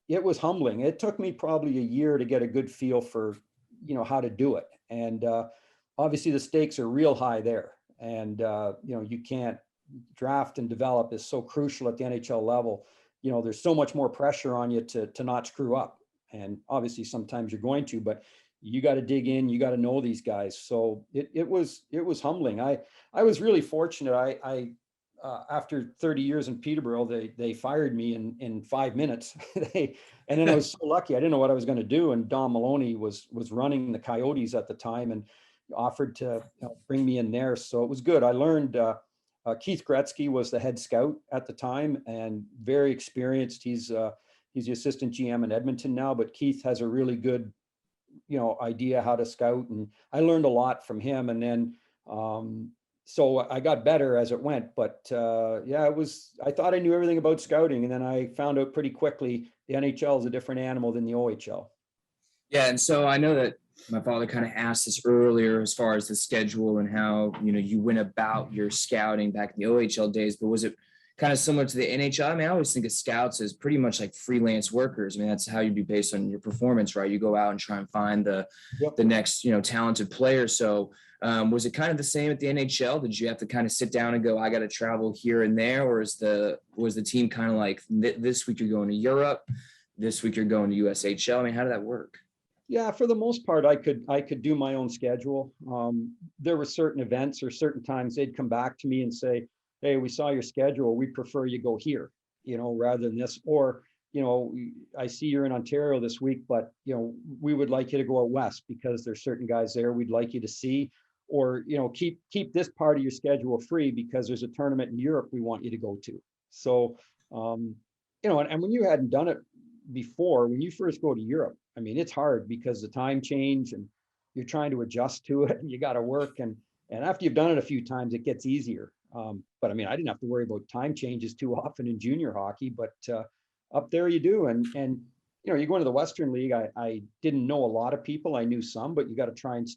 it was humbling. It took me probably a year to get a good feel for, how to do it. And obviously the stakes are real high there. And, you can't draft and develop is so crucial at the NHL level. There's so much more pressure on you to not screw up. And obviously sometimes you're going to, but you got to dig in, you got to know these guys. So it was humbling. I was really fortunate. I after 30 years in Peterborough, they fired me in 5 minutes. And then I was so lucky. I didn't know what I was going to do. And Don Maloney was running the Coyotes at the time and offered to bring me in there. So it was good. I learned. Keith Gretzky was the head scout at the time and very experienced. He's the assistant GM in Edmonton now, but Keith has a really good, idea how to scout. And I learned a lot from him. And then, so I got better as it went, but I thought I knew everything about scouting. And then I found out pretty quickly the NHL is a different animal than the OHL. Yeah. And so I know that my father kind of asked this earlier as far as the schedule and how, you went about your scouting back in the OHL days, but was it kind of similar to the NHL? I mean, I always think of scouts as pretty much like freelance workers. I mean, that's how you'd be based on your performance, right? You go out and try and find the next, talented player. So was it kind of the same at the NHL? Did you have to kind of sit down and go, I got to travel here and there? Or was the team kind of like this week you're going to Europe, this week you're going to USHL? I mean, how did that work? Yeah, for the most part, I could do my own schedule. There were certain events or certain times they'd come back to me and say, hey, we saw your schedule. We prefer you go here, rather than this. Or, I see you're in Ontario this week, but, we would like you to go out west because there's certain guys there we'd like you to see. Or, keep this part of your schedule free because there's a tournament in Europe we want you to go to. So, and when you hadn't done it before, when you first go to Europe, I mean, it's hard because the time change and you're trying to adjust to it and you got to work. And after you've done it a few times, it gets easier. But I mean, I didn't have to worry about time changes too often in junior hockey, but up there you do. And you know, you go into the Western League, I didn't know a lot of people. I knew some, but you got to try and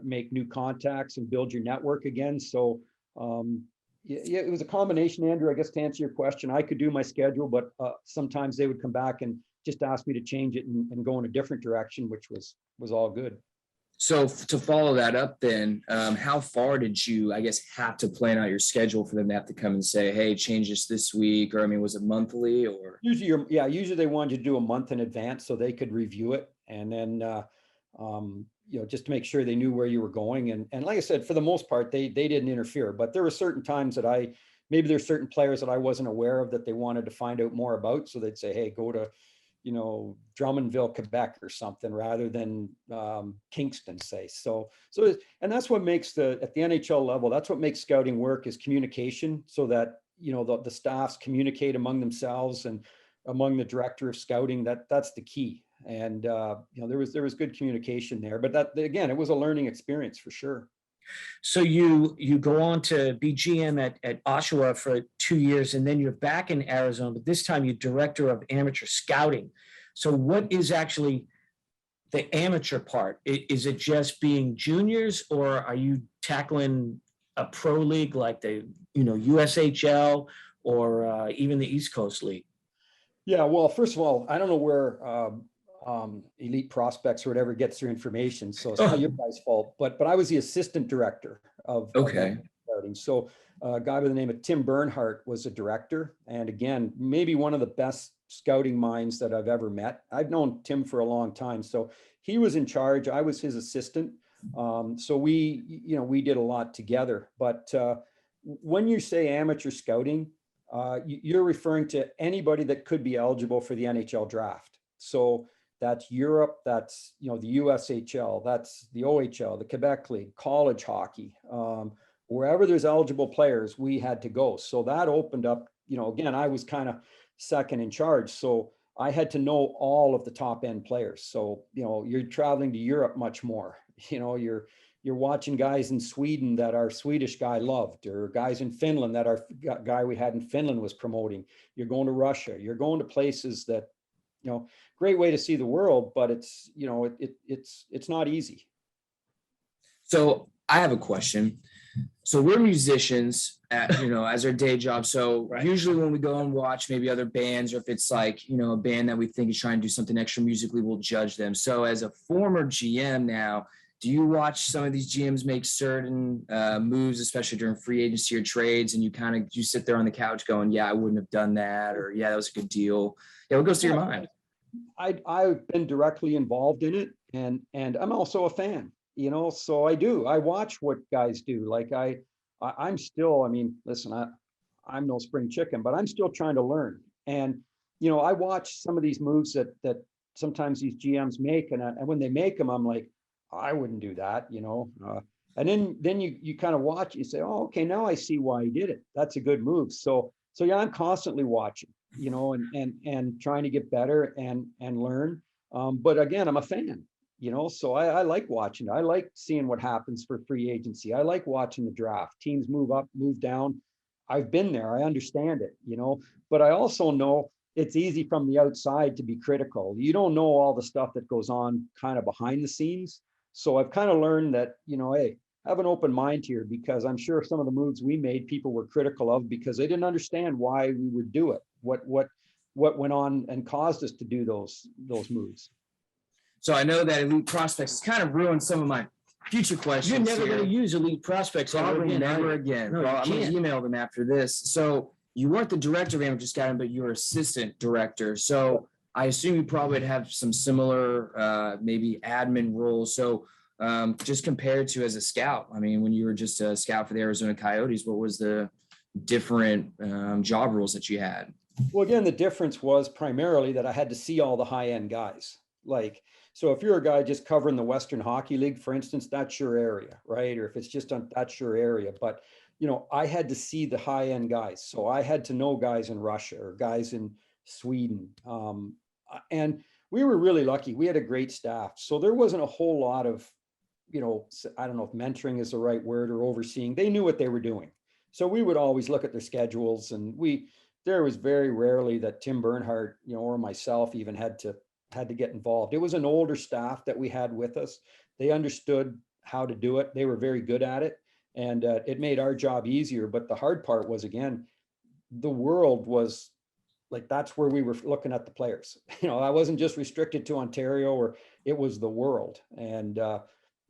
make new contacts and build your network again. So yeah, it was a combination, Andrew, I guess, to answer your question. I could do my schedule, but sometimes they would come back and just ask me to change it and go in a different direction, which was all good. So to follow that up then, how far did you, I guess, have to plan out your schedule for them to have to come and say, hey, change this week? Or, I mean, was it monthly or? Usually they wanted you to do a month in advance so they could review it. And then, you know, just to make sure they knew where you were going. And like I said, for the most part, they didn't interfere, but there were certain times that maybe there's certain players that I wasn't aware of that they wanted to find out more about. So they'd say, hey, go to, you know, Drummondville, Quebec or something rather than Kingston, say. And that's what makes at the NHL level, that's what makes scouting work, is communication, so that, you know, the staffs communicate among themselves and among the director of scouting. That's the key. And you know, there was good communication there, but that, again, it was a learning experience for sure. So you go on to be GM at Oshawa for 2 years, and then you're back in Arizona, but this time you're director of amateur scouting. So what is actually the amateur part? Is it just being juniors, or are you tackling a pro league like the, you know, USHL or even the East Coast League? Yeah, well, first of all, I don't know where Elite Prospects or whatever gets their information, so it's not your guys' fault. But I was the assistant director of Okay. scouting. So a guy by the name of Tim Bernhardt was a director, and again, maybe one of the best scouting minds that I've ever met. I've known Tim for a long time, so he was in charge. I was his assistant. So we did a lot together. But when you say amateur scouting, you're referring to anybody that could be eligible for the NHL draft. So that's Europe, that's, you know, the USHL, that's the OHL, the Quebec League, college hockey, wherever there's eligible players, we had to go. So that opened up, you know, again, I was kind of second in charge. So I had to know all of the top end players. So, you know, you're traveling to Europe much more, you know, you're watching guys in Sweden that our Swedish guy loved, or guys in Finland that our guy we had in Finland was promoting. You're going to Russia, you're going to places that, you know, great way to see the world, but it's, you know, it's not easy. So I have a question. So we're musicians at, you know, as our day job. So Right. Usually when we go and watch maybe other bands, or if it's like, you know, a band that we think is trying to do something extra musically, we'll judge them. So as a former GM now, do you watch some of these GMs make certain moves, especially during free agency or trades, and you sit there on the couch going, yeah, I wouldn't have done that, or yeah, that was a good deal. Yeah, what goes through your mind? I've been directly involved in it, and I'm also a fan, you know, so I watch what guys do. Like I'm still, I mean, listen, I'm no spring chicken, but I'm still trying to learn. And, you know, I watch some of these moves that sometimes these GMs make, and when they make them, I'm like, I wouldn't do that, you know. And then you kind of watch, you say, oh, okay, now I see why he did it. That's a good move. So yeah, I'm constantly watching, you know, and trying to get better and learn. But again, I'm a fan, you know, so I like watching. I like seeing what happens for free agency. I like watching the draft. Teams move up, move down. I've been there. I understand it, you know, but I also know it's easy from the outside to be critical. You don't know all the stuff that goes on kind of behind the scenes. So I've kind of learned that, you know, hey, have an open mind here, because I'm sure some of the moves we made, people were critical of because they didn't understand why we would do it. What went on and caused us to do those moves. So I know that Elite Prospects has kind of ruined some of my future questions. You're never here. going to use Elite Prospects ever Probably again. never again. No, Well, you I'm going to can't. email them after this. So you weren't the director of amateur scouting, but you were assistant director. So I assume you probably would have some similar, maybe admin roles. So just compared to as a scout, I mean, when you were just a scout for the Arizona Coyotes, what was the different job roles that you had? Well, again, the difference was primarily that I had to see all the high end guys. Like, so if you're a guy just covering the Western Hockey League, for instance, that's your area, right? Or if it's just on, that's your area. But, you know, I had to see the high end guys. So I had to know guys in Russia or guys in Sweden. And we were really lucky. We had a great staff. So there wasn't a whole lot of, you know, I don't know if mentoring is the right word, or overseeing. They knew what they were doing. So we would always look at their schedules, and we there was very rarely that Tim Bernhardt, or myself even had to get involved. It was an older staff that we had with us. They understood how to do it. They were very good at it, and it made our job easier. But the hard part was, again, the world was like, that's where we were looking at the players. I wasn't just restricted to Ontario, or it was the world. And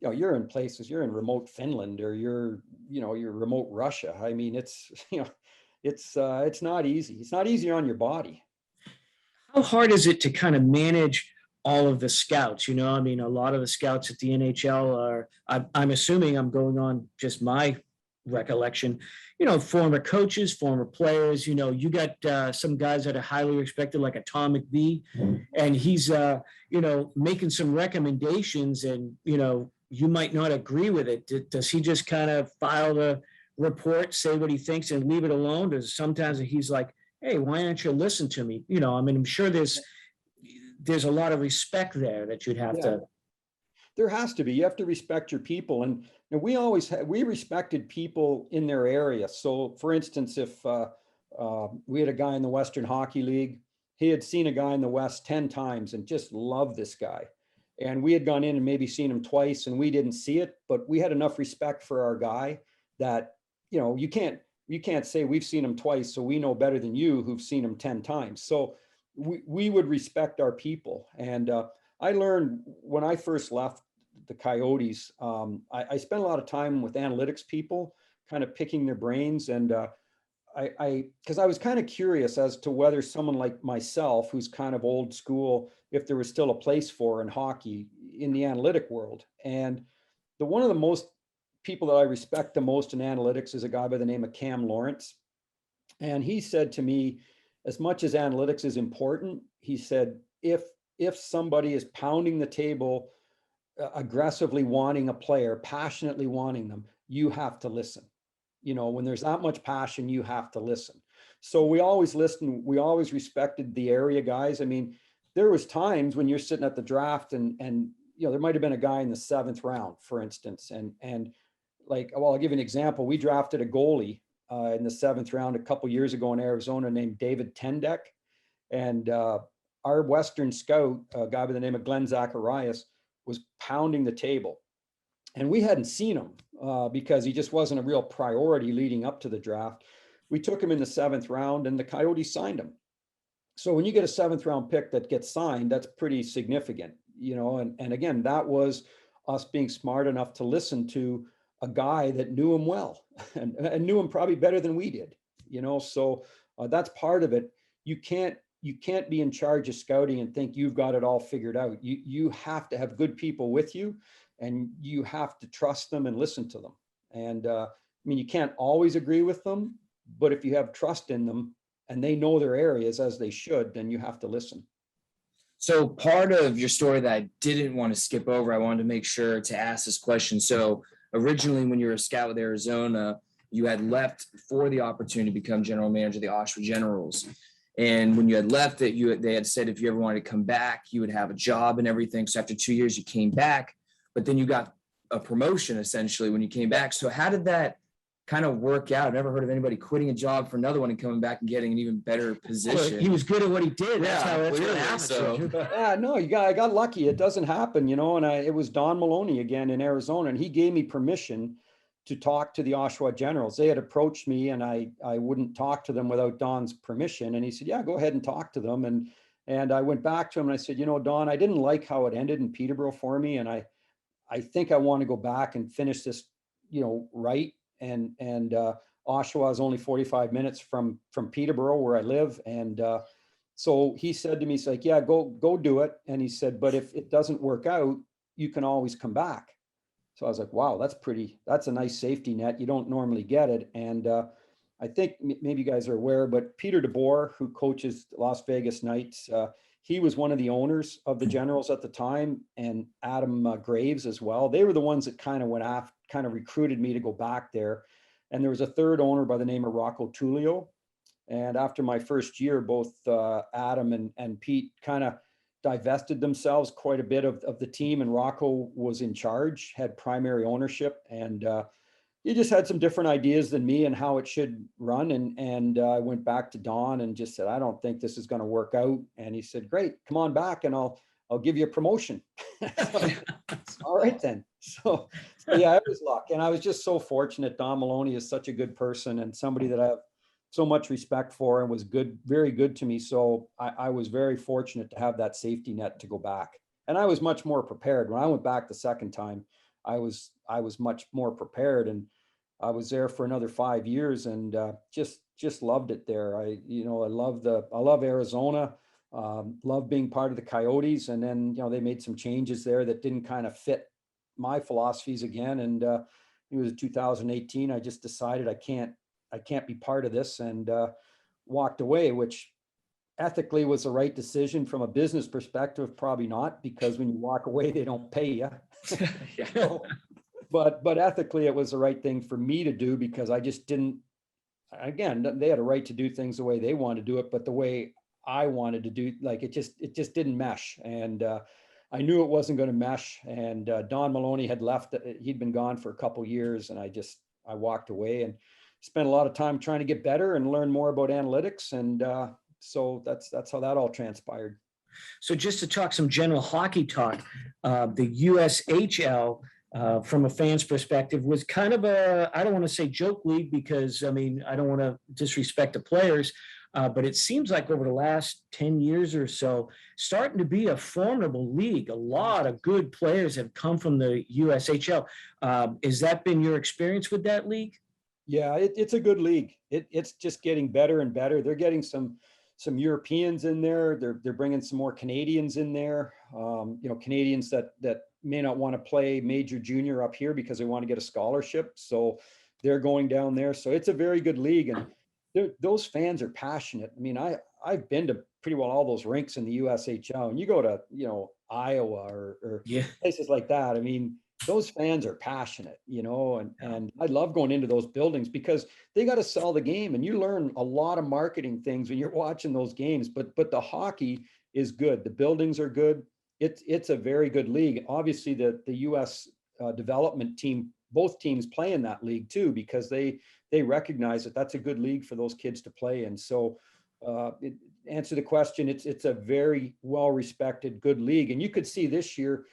you're in places, you're in remote Finland, or you're remote Russia. I mean, it's it's not easy. It's not easy on your body. How hard is it to kind of manage all of the scouts? I mean, a lot of the scouts at the NHL are, I'm assuming, I'm going on just my recollection, former coaches, former players. You got some guys that are highly respected, like a Tom McBee, and he's, making some recommendations, and, you might not agree with it. Does he just kind of file the report, say what he thinks, and leave it alone? Does sometimes he's like, hey, why don't you listen to me? I mean, I'm sure there's a lot of respect there that you'd have to. There has to be. You have to respect your people, and we respected people in their area. So, for instance, if we had a guy in the Western Hockey League, he had seen a guy in the West 10 times and just loved this guy, and we had gone in and maybe seen him twice, and we didn't see it, but we had enough respect for our guy that you can't say we've seen him twice, so we know better than you who've seen him 10 times. So we would respect our people. And I learned when I first left the Coyotes, I spent a lot of time with analytics people, kind of picking their brains. And because I was kind of curious as to whether someone like myself, who's kind of old school, if there was still a place for in hockey in the analytic world. And one of the most people that I respect the most in analytics is a guy by the name of Cam Lawrence. And he said to me, as much as analytics is important, he said, if somebody is pounding the table, aggressively wanting a player, passionately wanting them, you have to listen. When there's that much passion, you have to listen. So we always listened. We always respected the area guys. I mean, there was times when you're sitting at the draft and there might have been a guy in the 7th round, for instance, and like, well, I'll give you an example. We drafted a goalie in the 7th round a couple years ago in Arizona named David Tendek. And our Western scout, a guy by the name of Glenn Zacharias, was pounding the table. And we hadn't seen him because he just wasn't a real priority leading up to the draft. We took him in the 7th round, and the Coyotes signed him. So when you get a 7th round pick that gets signed, that's pretty significant, and again, that was us being smart enough to listen to a guy that knew him well and knew him probably better than we did, so that's part of it. You can't be in charge of scouting and think you've got it all figured out. You have to have good people with you, and you have to trust them and listen to them. And I mean, you can't always agree with them, but if you have trust in them and they know their areas as they should, then you have to listen. So part of your story that I didn't want to skip over, I wanted to make sure to ask this question. So originally, when you were a scout with Arizona, you had left for the opportunity to become general manager of the Oshawa Generals. And when you had left it, they had said if you ever wanted to come back, you would have a job and everything. So after 2 years, you came back, but then you got a promotion essentially when you came back. So how did that kind of work out? I've never heard of anybody quitting a job for another one and coming back and getting an even better position. Well, he was good at what he did. That's Yeah, what clearly, happened. so. Yeah, no, I got lucky. It doesn't happen, and it was Don Maloney again in Arizona, and he gave me permission to talk to the Oshawa Generals. They had approached me, and I wouldn't talk to them without Don's permission. And he said, yeah, go ahead and talk to them. And I went back to him and I said, Don, I didn't like how it ended in Peterborough for me. And I think I want to go back and finish this, right. And Oshawa is only 45 minutes from Peterborough where I live. And so he said to me, he's like, yeah, go do it. And he said, but if it doesn't work out, you can always come back. So I was like, wow, that's a nice safety net. You don't normally get it. And I think maybe you guys are aware, but Peter DeBoer, who coaches Las Vegas Knights, he was one of the owners of the Generals at the time, and Adam Graves as well. They were the ones that kind of recruited me to go back there. And there was a third owner by the name of Rocco Tullio. And after my first year, both Adam and Pete kind of divested themselves quite a bit of the team, and Rocco was in charge, had primary ownership. And he just had some different ideas than me and how it should run. And I went back to Don and just said, I don't think this is going to work out. And he said, great, come on back and I'll give you a promotion. So, all right then. So yeah, it was luck. And I was just so fortunate. Don Maloney is such a good person and somebody that I have so much respect for and was good, very good to me. So I was very fortunate to have that safety net to go back. And I was much more prepared. When I went back the second time, I was much more prepared, and I was there for another 5 years and just loved it there. I love Arizona, love being part of the Coyotes. And then, they made some changes there that didn't kind of fit my philosophies again. And it was 2018. I just decided I can't be part of this and walked away, which ethically was the right decision. From a business perspective, probably not, because when you walk away, they don't pay you. So, but ethically, it was the right thing for me to do, because I just didn't, again, they had a right to do things the way they want to do it, but the way I wanted to do, like, it just didn't mesh. And I knew it wasn't going to mesh. And Don Maloney had left. He'd been gone for a couple years, and I walked away and spent a lot of time trying to get better and learn more about analytics. And so that's how that all transpired. So just to talk some general hockey talk, the USHL, from a fan's perspective, was kind of I don't want to say joke league, because I mean, I don't want to disrespect the players, but it seems like over the last 10 years or so, starting to be a formidable league. A lot of good players have come from the USHL. Has that been your experience with that league? Yeah, it's a good league. It's just getting better and better. They're getting some Europeans in there. They're bringing some more Canadians in there. Canadians that may not want to play major junior up here because they want to get a scholarship. So they're going down there. So it's a very good league, and those fans are passionate. I mean, I've been to pretty well all those rinks in the USHL, and you go to Iowa or Yeah. places like that. I mean, those fans are passionate, and I love going into those buildings because they got to sell the game, and you learn a lot of marketing things when you're watching those games. But the hockey is good. The buildings are good. It's a very good league. Obviously, the U.S. Development team, both teams play in that league too, because they recognize that that's a good league for those kids to play in. So, answer the question, it's a very well respected, good league, and you could see this year.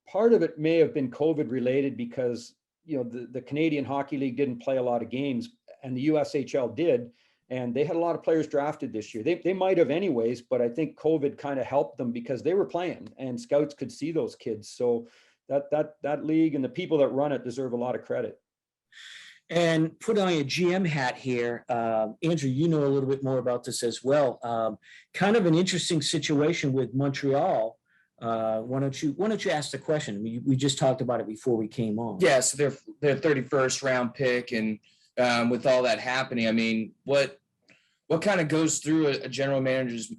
Part of it may have been COVID related, because the Canadian Hockey League didn't play a lot of games, and the USHL did, and they had a lot of players drafted this year. They might have anyways, but I think COVID kind of helped them because they were playing and scouts could see those kids. So that league and the people that run it deserve a lot of credit. And put on your GM hat here, Andrew, you know a little bit more about this as well. Kind of an interesting situation with Montreal. Why don't you ask the question? We just talked about it before we came on. Yeah, so their 31st round pick, and with all that happening, I mean, what kind of goes through a general manager's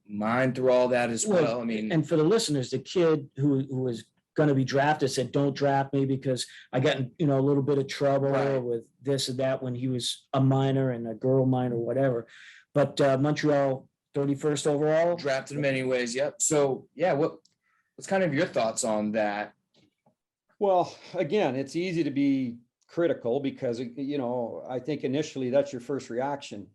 mind through all that as well? I mean, and for the listeners, the kid who was going to be drafted said, "Don't draft me because I got a little bit of trouble with this and that when he was a minor and a girl minor, whatever." But Montreal, 31st overall, drafted him anyways. Yep. So yeah, what's kind of your thoughts on that? Well, again, it's easy to be critical because I think initially that's your first reaction.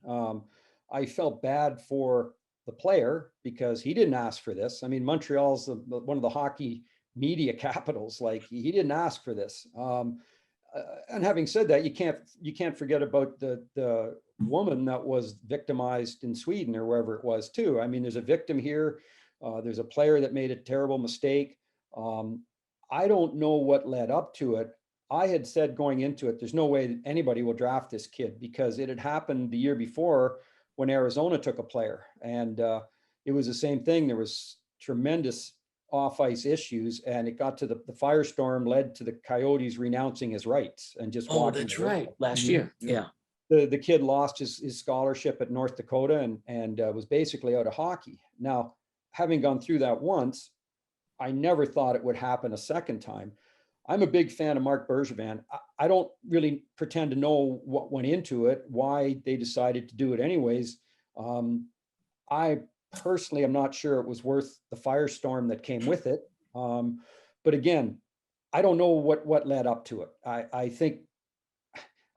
I felt bad for the player because he didn't ask for this. I mean, Montreal's one of the hockey media capitals. Like, he didn't ask for this. And having said that, you can't forget about the woman that was victimized in Sweden or wherever it was too. I mean, there's a victim here. There's a player that made a terrible mistake. I don't know what led up to it. I had said going into it, there's no way anybody will draft this kid, because it had happened the year before when Arizona took a player, and it was the same thing. There was tremendous off-ice issues, and it got to the firestorm led to the Coyotes renouncing his rights and just walking. That's right. Last year. Yeah. The kid lost his scholarship at North Dakota and was basically out of hockey. Now, having gone through that once, I never thought it would happen a second time. I'm a big fan of Marc Bergevin. I don't really pretend to know what went into it, why they decided to do it anyways. I personally am not sure it was worth the firestorm that came with it. But again, I don't know what led up to it. I think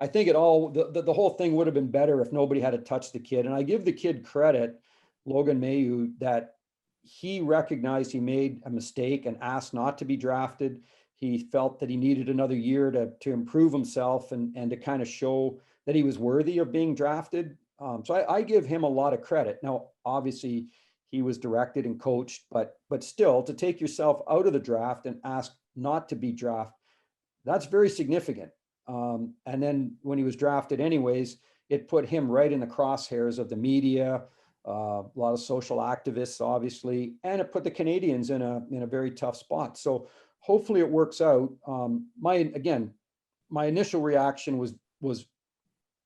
I think the whole thing would have been better if nobody had to touch the kid. And I give the kid credit, Logan Mayu, that he recognized he made a mistake and asked not to be drafted. He felt that he needed another year to improve himself and to kind of show that he was worthy of being drafted. So I give him a lot of credit. Now, obviously, he was directed and coached, but still, to take yourself out of the draft and ask not to be drafted, that's very significant. And then when he was drafted anyways, it put him right in the crosshairs of the media, a lot of social activists, obviously, and it put the Canadians in a very tough spot. So hopefully it works out. My initial reaction was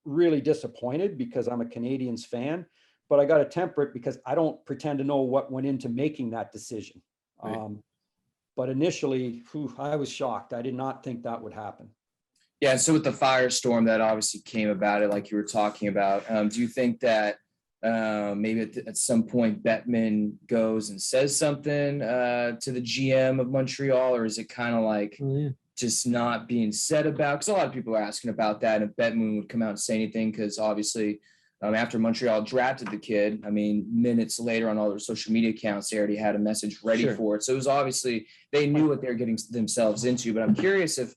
really disappointed because I'm a Canadians fan, but I got to temper it because I don't pretend to know what went into making that decision. Right. But initially, I was shocked. I did not think that would happen. Yeah, so with the firestorm that obviously came about it, like you were talking about, do you think that maybe at some point Bettman goes and says something to the GM of Montreal, or is it kind of like just not being said about? Because a lot of people are asking about that, and if Bettman would come out and say anything, because obviously after Montreal drafted the kid, I mean, minutes later on all their social media accounts, they already had a message ready for it. So it was obviously, they knew what they're getting themselves into, but I'm curious if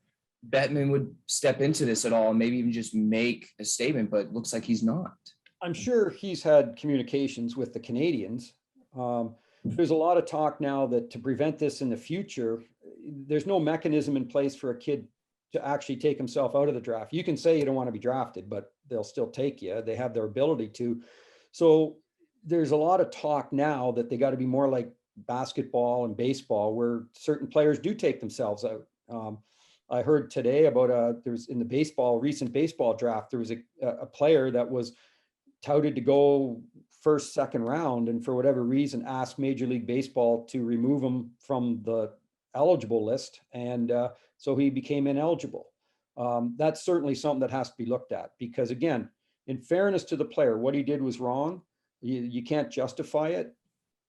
Bettman would step into this at all and maybe even just make a statement, but it looks like he's not. I'm sure he's had communications with the Canadians. There's a lot of talk now that to prevent this in the future, there's no mechanism in place for a kid to actually take himself out of the draft. You can say you don't want to be drafted, but they'll still take you. They have their ability to. So there's a lot of talk now that they got to be more like basketball and baseball, where certain players do take themselves out. I heard today about there's in the recent baseball draft, there was a player that was touted to go first, second round, and for whatever reason asked Major League Baseball to remove him from the eligible list, and so he became ineligible. That's certainly something that has to be looked at, because again, in fairness to the player, what he did was wrong. You can't justify it,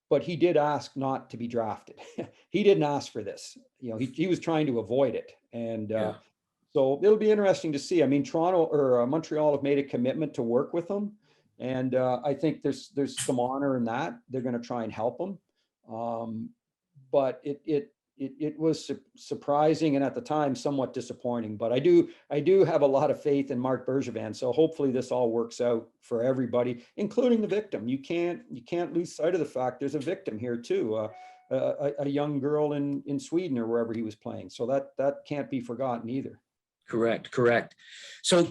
but he did ask not to be drafted. He didn't ask for this. He was trying to avoid it, and so it'll be interesting to see. I mean, Toronto or Montreal have made a commitment to work with him, and I think there's some honor in that. They're going to try and help him, but it was surprising and at the time somewhat disappointing. But I do have a lot of faith in Marc Bergevin, so hopefully this all works out for everybody, including the victim. You can't lose sight of the fact there's a victim here too. A young girl in Sweden or wherever he was playing. So that can't be forgotten either. Correct. So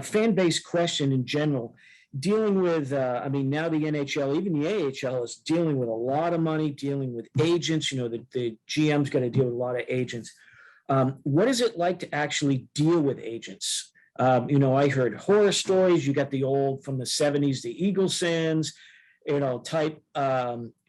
fan base question in general, dealing with, I mean, now the NHL, even the AHL is dealing with a lot of money, dealing with agents, the GM's got to deal with a lot of agents. What is it like to actually deal with agents? I heard horror stories. You got the old from the 70s, the Eaglesons, type,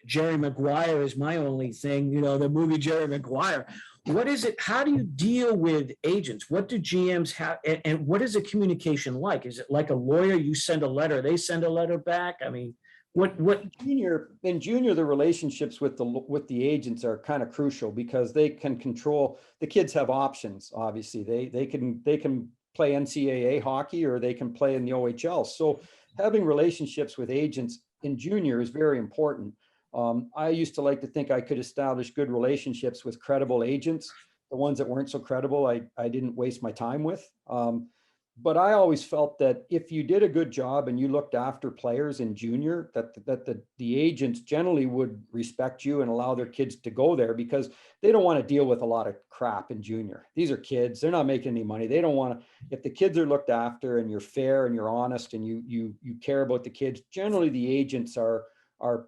Jerry Maguire is my only thing, the movie Jerry Maguire. What is it? How do you deal with agents? What do GMs have? And what is the communication like? Is it like a lawyer? You send a letter, they send a letter back? I mean, what? In junior, the relationships with the agents are kind of crucial, because they can control, the kids have options. Obviously they can play NCAA hockey, or they can play in the OHL. So having relationships with agents in junior is very important. I used to like to think I could establish good relationships with credible agents. The ones that weren't so credible, I didn't waste my time with. But I always felt that if you did a good job and you looked after players in junior, that the agents generally would respect you and allow their kids to go there, because they don't want to deal with a lot of crap in junior. These are kids. They're not making any money. They don't want to, if the kids are looked after and you're fair and you're honest and you care about the kids, generally the agents are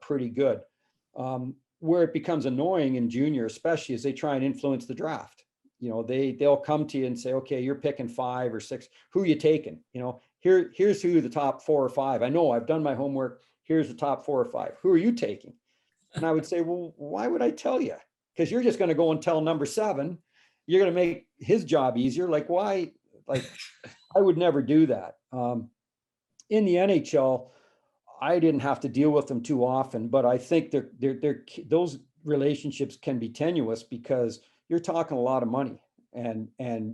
pretty good. Where it becomes annoying in junior, especially, is they try and influence the draft. They'll come to you and say, okay, you're picking 5 or 6. Who are you taking? Here's who the top 4 or 5. I know, I've done my homework. Here's the top 4 or 5. Who are you taking? And I would say, well, why would I tell you? Because you're just going to go and tell number 7. You're going to make his job easier. Like, why? Like, I would never do that. In the NHL, I didn't have to deal with them too often, but I think those relationships can be tenuous, because you're talking a lot of money, and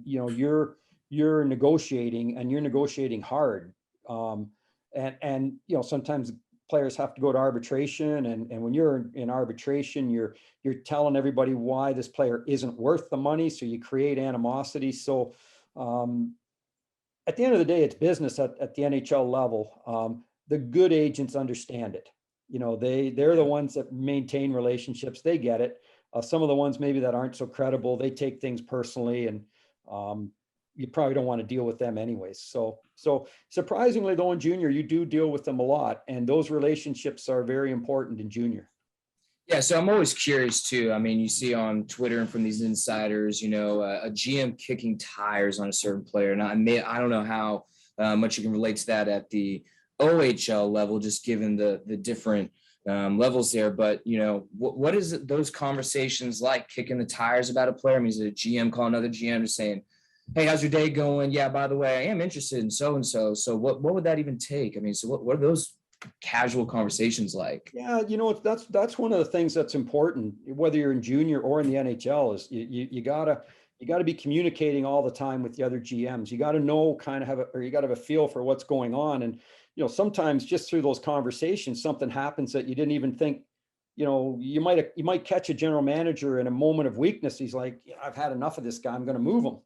you're you're negotiating, and you're negotiating hard. And sometimes players have to go to arbitration, and when you're in arbitration, you're telling everybody why this player isn't worth the money, so you create animosity. So at the end of the day, it's business at the NHL level. The good agents understand it. They're the ones that maintain relationships. They get it. Some of the ones maybe that aren't so credible, they take things personally, and you probably don't want to deal with them anyways. So surprisingly though, in junior, you do deal with them a lot, and those relationships are very important in junior. Yeah, so I'm always curious too. I mean, you see on Twitter and from these insiders, a GM kicking tires on a certain player. And I don't know how much you can relate to that at the OHL level, just given the different levels there. But, what is it, those conversations like, kicking the tires about a player? I mean, is it a GM calling another GM just saying, hey, how's your day going? Yeah, by the way, I am interested in so-and-so. So what would that even take? I mean, so what are those casual conversations like? Yeah, that's one of the things that's important, whether you're in junior or in the NHL, is you gotta be communicating all the time with the other GMs. You got to know, you got to have a feel for what's going on. And sometimes just through those conversations, something happens that you didn't even think. You might catch a general manager in a moment of weakness. He's like, I've had enough of this guy, I'm going to move him.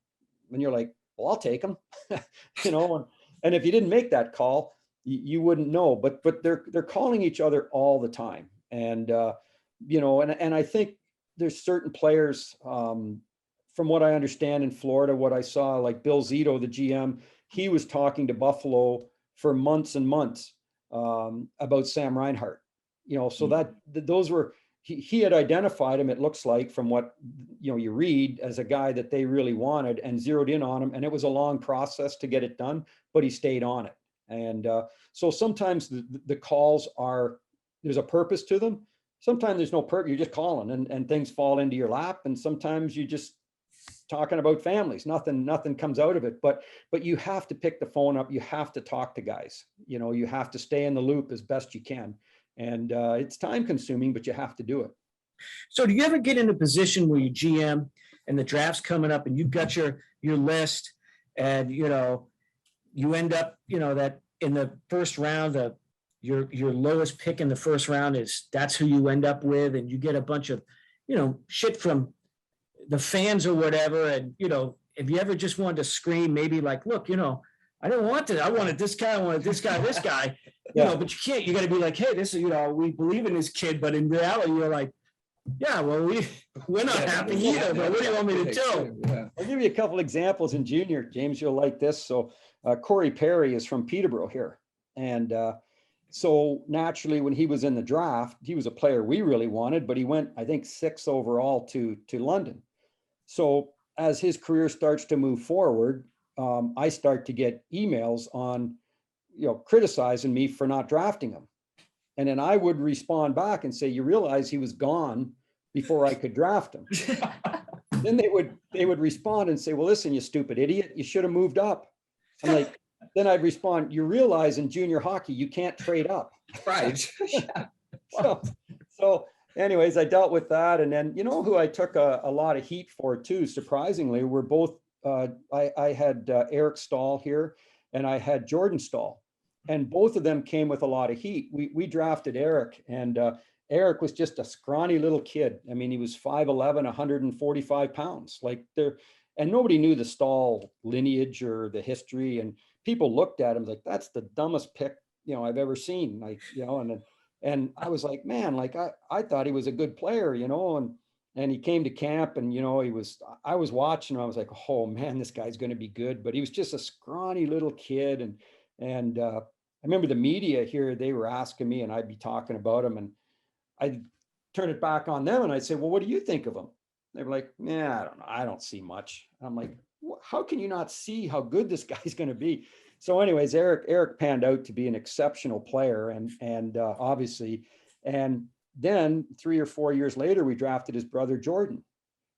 And you're like, well, I'll take him. And if you didn't make that call, you wouldn't know. But they're calling each other all the time. And and I think there's certain players, from what I understand in Florida, what I saw, like Bill Zito, the GM, he was talking to Buffalo for months and months about Sam Reinhart. So that those were, he had identified him, it looks like, from what you read, as a guy that they really wanted, and zeroed in on him. And it was a long process to get it done, but he stayed on it. And so sometimes the calls there's a purpose to them. Sometimes there's no purpose. You're just calling, and things fall into your lap. And sometimes you just talking about families. Nothing comes out of it. But you have to pick the phone up. You have to talk to guys. You have to stay in the loop as best you can. And it's time consuming, but you have to do it. So do you ever get in a position where you GM and the draft's coming up and you've got your list, and you end up, that in the first round, your lowest pick in the first round that's who you end up with, and you get a bunch of, shit from the fans or whatever. And, if you ever just wanted to scream, maybe like, look, I didn't want it. I wanted this guy. I wanted this guy, Yeah. but you can't. You got to be like, hey, this is, we believe in this kid. But in reality, you're like, yeah, well, we're not happy either. But what do you want me to do? Yeah. I'll give you a couple examples in junior, James. You'll like this. So Corey Perry is from Peterborough here. And so naturally, when he was in the draft, he was a player we really wanted, but he went, I think, 6th overall to London. So as his career starts to move forward, I start to get emails on, criticizing me for not drafting him. And then I would respond back and say, you realize he was gone before I could draft him. Then they would respond and say, well, listen, you stupid idiot, you should have moved up. I'm like, then I'd respond, you realize in junior hockey, you can't trade up. Right. So anyways, I dealt with that. And then, who I took a lot of heat for too, surprisingly, were both, I had Eric Stahl here, and I had Jordan Stahl, and both of them came with a lot of heat. We drafted Eric, and Eric was just a scrawny little kid. I mean, he was 5'11", 145 pounds, and nobody knew the Stahl lineage or the history. And people looked at him like, that's the dumbest pick, I've ever seen. And I was like, man, I thought he was a good player, and he came to camp, and, I was watching him. I was like, oh man, this guy's going to be good. But he was just a scrawny little kid. And I remember the media here, they were asking me, and I'd be talking about him, and I'd turn it back on them. And I'd say, well, what do you think of him? They were like, yeah, I don't know. I don't see much. I'm like, how can you not see how good this guy's going to be? So anyways, Eric panned out to be an exceptional player, and obviously, and then 3 or 4 years later, we drafted his brother Jordan,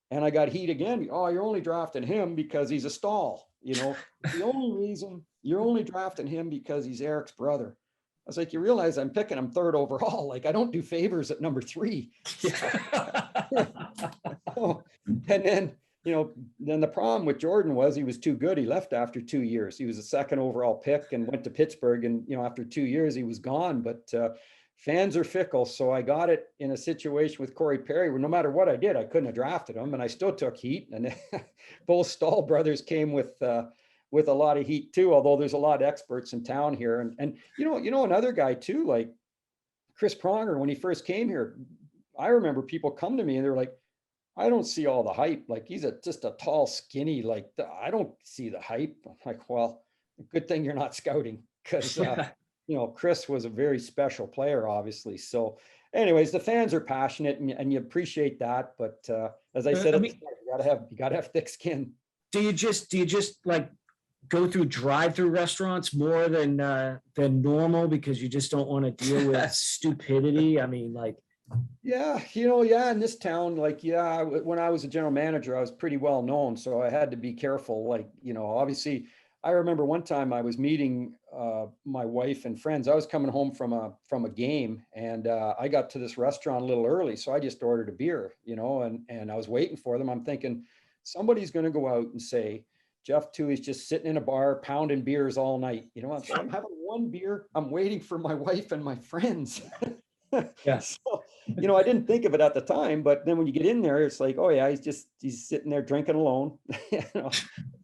and I got heat again. Oh, you're only drafting him because he's a Stahl. The only reason you're only drafting him because he's Eric's brother. I was like, you realize I'm picking him 3rd overall. Like, I don't do favors at number 3. And then then the problem with Jordan was he was too good. He left after 2 years. He was a second overall pick and went to Pittsburgh. And, after 2 years, he was gone. But fans are fickle. So I got it in a situation with Corey Perry where no matter what I did, I couldn't have drafted him. And I still took heat. And both Stahl brothers came with a lot of heat too, although there's a lot of experts in town here. And another guy too, like Chris Pronger, when he first came here, I remember people come to me and they're like, I don't see all the hype. Like he's just a tall, skinny, I don't see the hype. I'm like, well, good thing you're not scouting because, Chris was a very special player, obviously. So anyways, the fans are passionate and you appreciate that. But as I said, you gotta have thick skin. Do you just like go through drive-through restaurants more than normal because you just don't want to deal with stupidity? I mean, like, yeah, in this town, when I was a general manager, I was pretty well known, so I had to be careful. Obviously, I remember one time I was meeting my wife and friends. I was coming home from a game, and I got to this restaurant a little early, so I just ordered a beer, and I was waiting for them. I'm thinking somebody's going to go out and say, Jeff Twohey's just sitting in a bar pounding beers all night. I'm having one beer. I'm waiting for my wife and my friends. Yes. So, I didn't think of it at the time, but then when you get in there, it's like, oh yeah, he's sitting there drinking alone.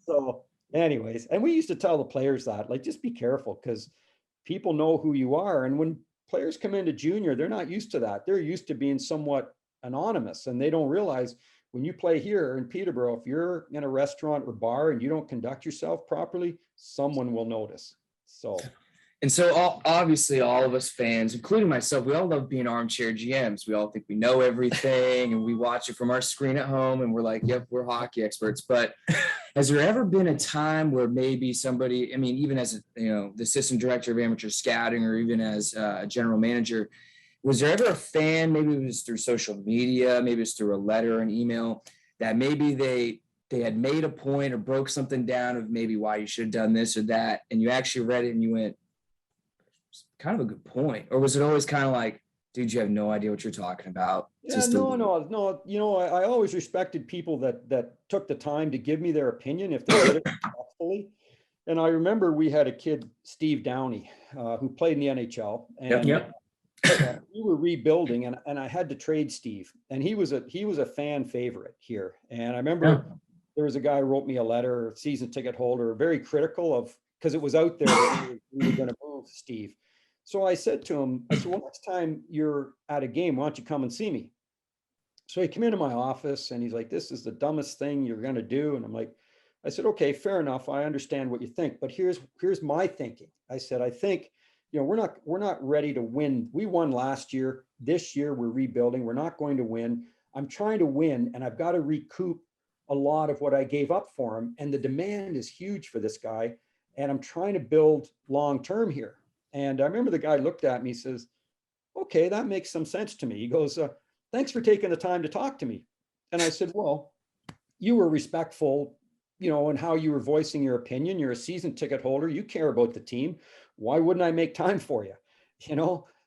So anyways, and we used to tell the players that, like, just be careful because people know who you are. And when players come into junior, they're not used to that. They're used to being somewhat anonymous, and they don't realize when you play here in Peterborough, if you're in a restaurant or bar and you don't conduct yourself properly, someone will notice. So. And so obviously all of us fans, including myself, we all love being armchair GMs. We all think we know everything and we watch it from our screen at home and we're like, yep, we're hockey experts. But has there ever been a time where maybe somebody, I mean, even as the assistant director of amateur scouting or even as a general manager, was there ever a fan, maybe it was through social media, maybe it's through a letter or an email, that maybe they had made a point or broke something down of maybe why you should have done this or that, and you actually read it and you went, kind of a good point? Or was it always kind of like, dude, you have no idea what you're talking about? Yeah, no. I always respected people that took the time to give me their opinion if they did it respectfully. And I remember we had a kid, Steve Downey, who played in the NHL, and we were rebuilding, and I had to trade Steve, and he was a fan favorite here. And I remember there was a guy who wrote me a letter, season ticket holder, very critical of, because it was out there that we were going to move Steve. So I said to him, well, next time you're at a game, why don't you come and see me? So he came into my office and he's like, this is the dumbest thing you're going to do. And I said, okay, fair enough. I understand what you think, but here's my thinking. I said, I think, we're not ready to win. We won last year. This year we're rebuilding. We're not going to win. I'm trying to win, and I've got to recoup a lot of what I gave up for him. And the demand is huge for this guy. And I'm trying to build long-term here. And I remember the guy looked at me, says, okay, that makes some sense to me. He goes, thanks for taking the time to talk to me. And I said, well, you were respectful, in how you were voicing your opinion. You're a season ticket holder. You care about the team. Why wouldn't I make time for you?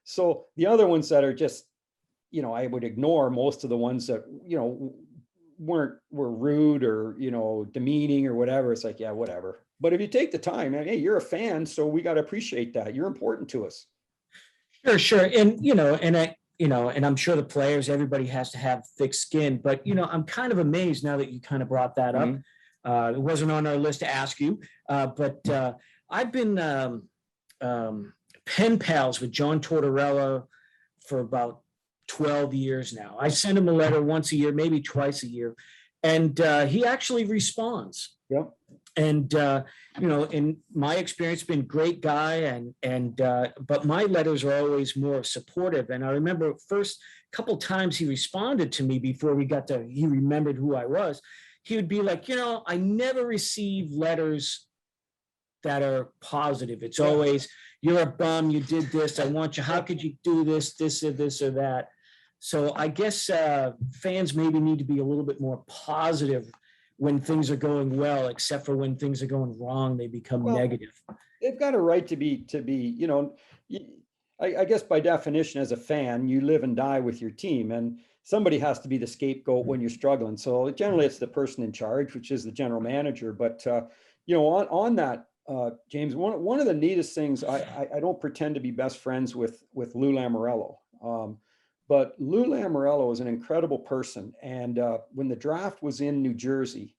So the other ones that are just, I would ignore most of the ones that, were rude or, demeaning or whatever. It's like, yeah, whatever. But if you take the time, hey, you're a fan, so we got to appreciate that. You're important to us. Sure. And I'm sure the players, everybody has to have thick skin, but, I'm kind of amazed now that you kind of brought that up. It wasn't on our list to ask you, but I've been pen pals with John Tortorella for about 12 years now. I send him a letter once a year, maybe twice a year, and he actually responds. Yep. And in my experience, been a great guy, but my letters are always more supportive. And I remember first couple times he responded to me before he remembered who I was. He would be like, I never receive letters that are positive. It's always, you're a bum, you did this, I want you, how could you do this or this or that? So I guess fans maybe need to be a little bit more positive when things are going well, except for when things are going wrong, they become negative. They've got a right to be, I guess by definition, as a fan, you live and die with your team, and somebody has to be the scapegoat when you're struggling. So generally, it's the person in charge, which is the general manager. But on that, James, one of the neatest things, I don't pretend to be best friends with Lou Lamoriello, but Lou Lamoriello is an incredible person. And when the draft was in New Jersey,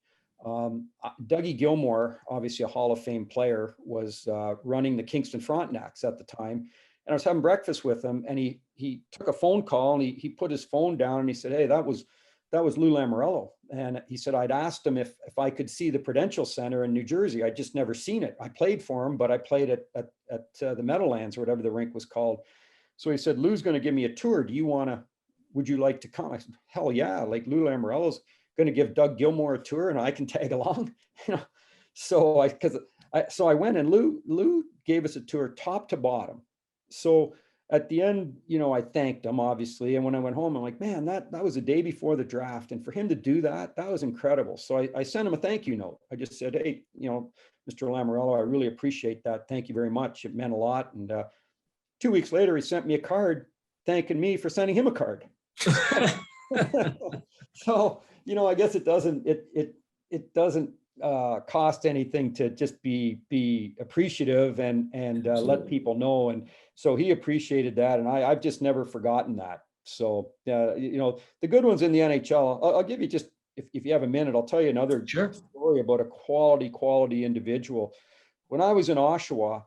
Dougie Gilmore, obviously a Hall of Fame player, was running the Kingston Frontenacs at the time. And I was having breakfast with him, and he took a phone call, and he put his phone down, and he said, "Hey, that was Lou Lamoriello." And he said, I'd asked him if I could see the Prudential Center in New Jersey. I'd just never seen it. I played for him, but I played at the Meadowlands, or whatever the rink was called. So he said, "Lou's going to give me a tour. Would you like to come?" I said, "Hell yeah." Like, Lou Lamoriello's going to give Doug Gilmore a tour, and I can tag along. So I went, and Lou gave us a tour top to bottom. So at the end, I thanked him, obviously. And when I went home, I'm like, man, that was the day before the draft. And for him to do that was incredible. So I sent him a thank you note. I just said, "Hey, Mr. Lamoriello, I really appreciate that. Thank you very much. It meant a lot." And 2 weeks later, he sent me a card thanking me for sending him a card. So, I guess it doesn't cost anything to just be appreciative and let people know. And so he appreciated that, and I've just never forgotten that. So the good ones in the NHL, I'll give you, just if you have a minute, I'll tell you another story about a quality individual. When I was in Oshawa,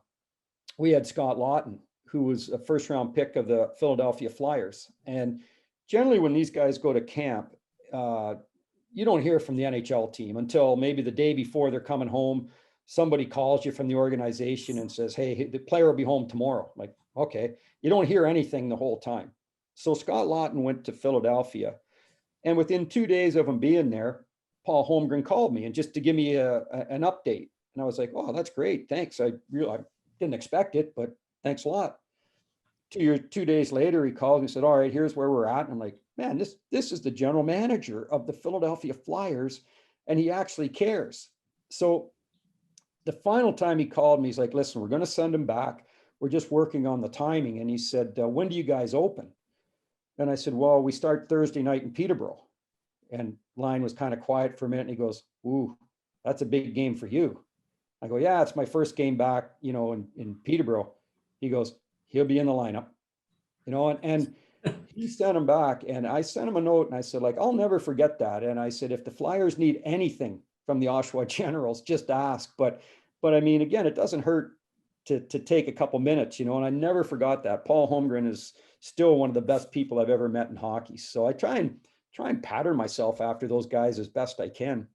we had Scott Lawton, who was a first round pick of the Philadelphia Flyers. And generally when these guys go to camp, you don't hear from the NHL team until maybe the day before they're coming home. Somebody calls you from the organization and says, "Hey, the player will be home tomorrow." Like, okay, you don't hear anything the whole time. So Scott Lawton went to Philadelphia, and within 2 days of him being there, Paul Holmgren called me, and just to give me an update. And I was like, "Oh, that's great. Thanks. I didn't expect it, but thanks a lot." 2 days later, he called and said, "All right, here's where we're at." And I'm like, "Man, this is the general manager of the Philadelphia Flyers, and he actually cares." So the final time he called me, he's like, "Listen, we're going to send him back. We're just working on the timing." And he said, "When do you guys open?" And I said, "Well, we start Thursday night in Peterborough." And line was kind of quiet for a minute. And he goes, "Ooh, that's a big game for you." I go, "Yeah, it's my first game back, in Peterborough." He goes, "He'll be in the lineup," and he sent him back, and I sent him a note, and I said, like, "I'll never forget that." And I said, "If the Flyers need anything from the Oshawa Generals, just ask." But I mean, again, it doesn't hurt to take a couple minutes, and I never forgot that. Paul Holmgren is still one of the best people I've ever met in hockey. So I try and pattern myself after those guys as best I can.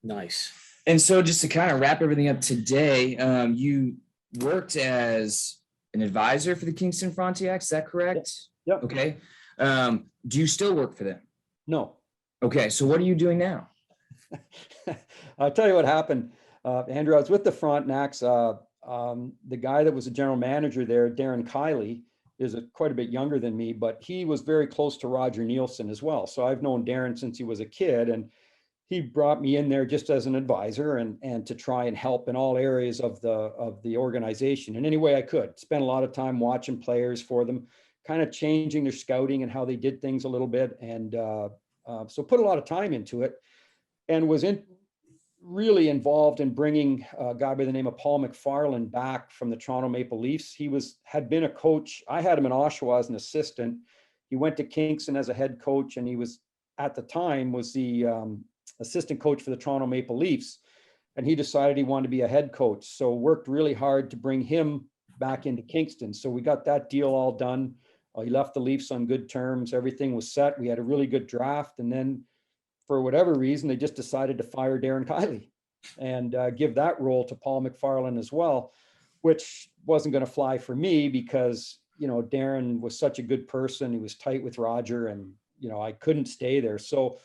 Nice. And so just to kind of wrap everything up today, you worked as an advisor for the Kingston Frontenacs, is that correct? Yep. Okay. Do you still work for them? No. Okay. So what are you doing now? I'll tell you what happened. Andrew, I was with the Frontenacs. The guy that was the general manager there, Darren Kiley, is quite a bit younger than me, but he was very close to Roger Nielsen as well. So I've known Darren since he was a kid, and he brought me in there just as an advisor and to try and help in all areas of the organization in any way I could. Spent a lot of time watching players for them, kind of changing their scouting and how they did things a little bit. And so put a lot of time into it, and was really involved in bringing a guy by the name of Paul McFarland back from the Toronto Maple Leafs. He had been a coach. I had him in Oshawa as an assistant. He went to Kingston as a head coach, and he was, at the time, was the assistant coach for the Toronto Maple Leafs. And he decided he wanted to be a head coach. So worked really hard to bring him back into Kingston. So we got that deal all done. He left the Leafs on good terms. Everything was set. We had a really good draft. And then for whatever reason, they just decided to fire Darren Kiley and give that role to Paul McFarland as well, which wasn't going to fly for me because, Darren was such a good person. He was tight with Roger, and, I couldn't stay there. So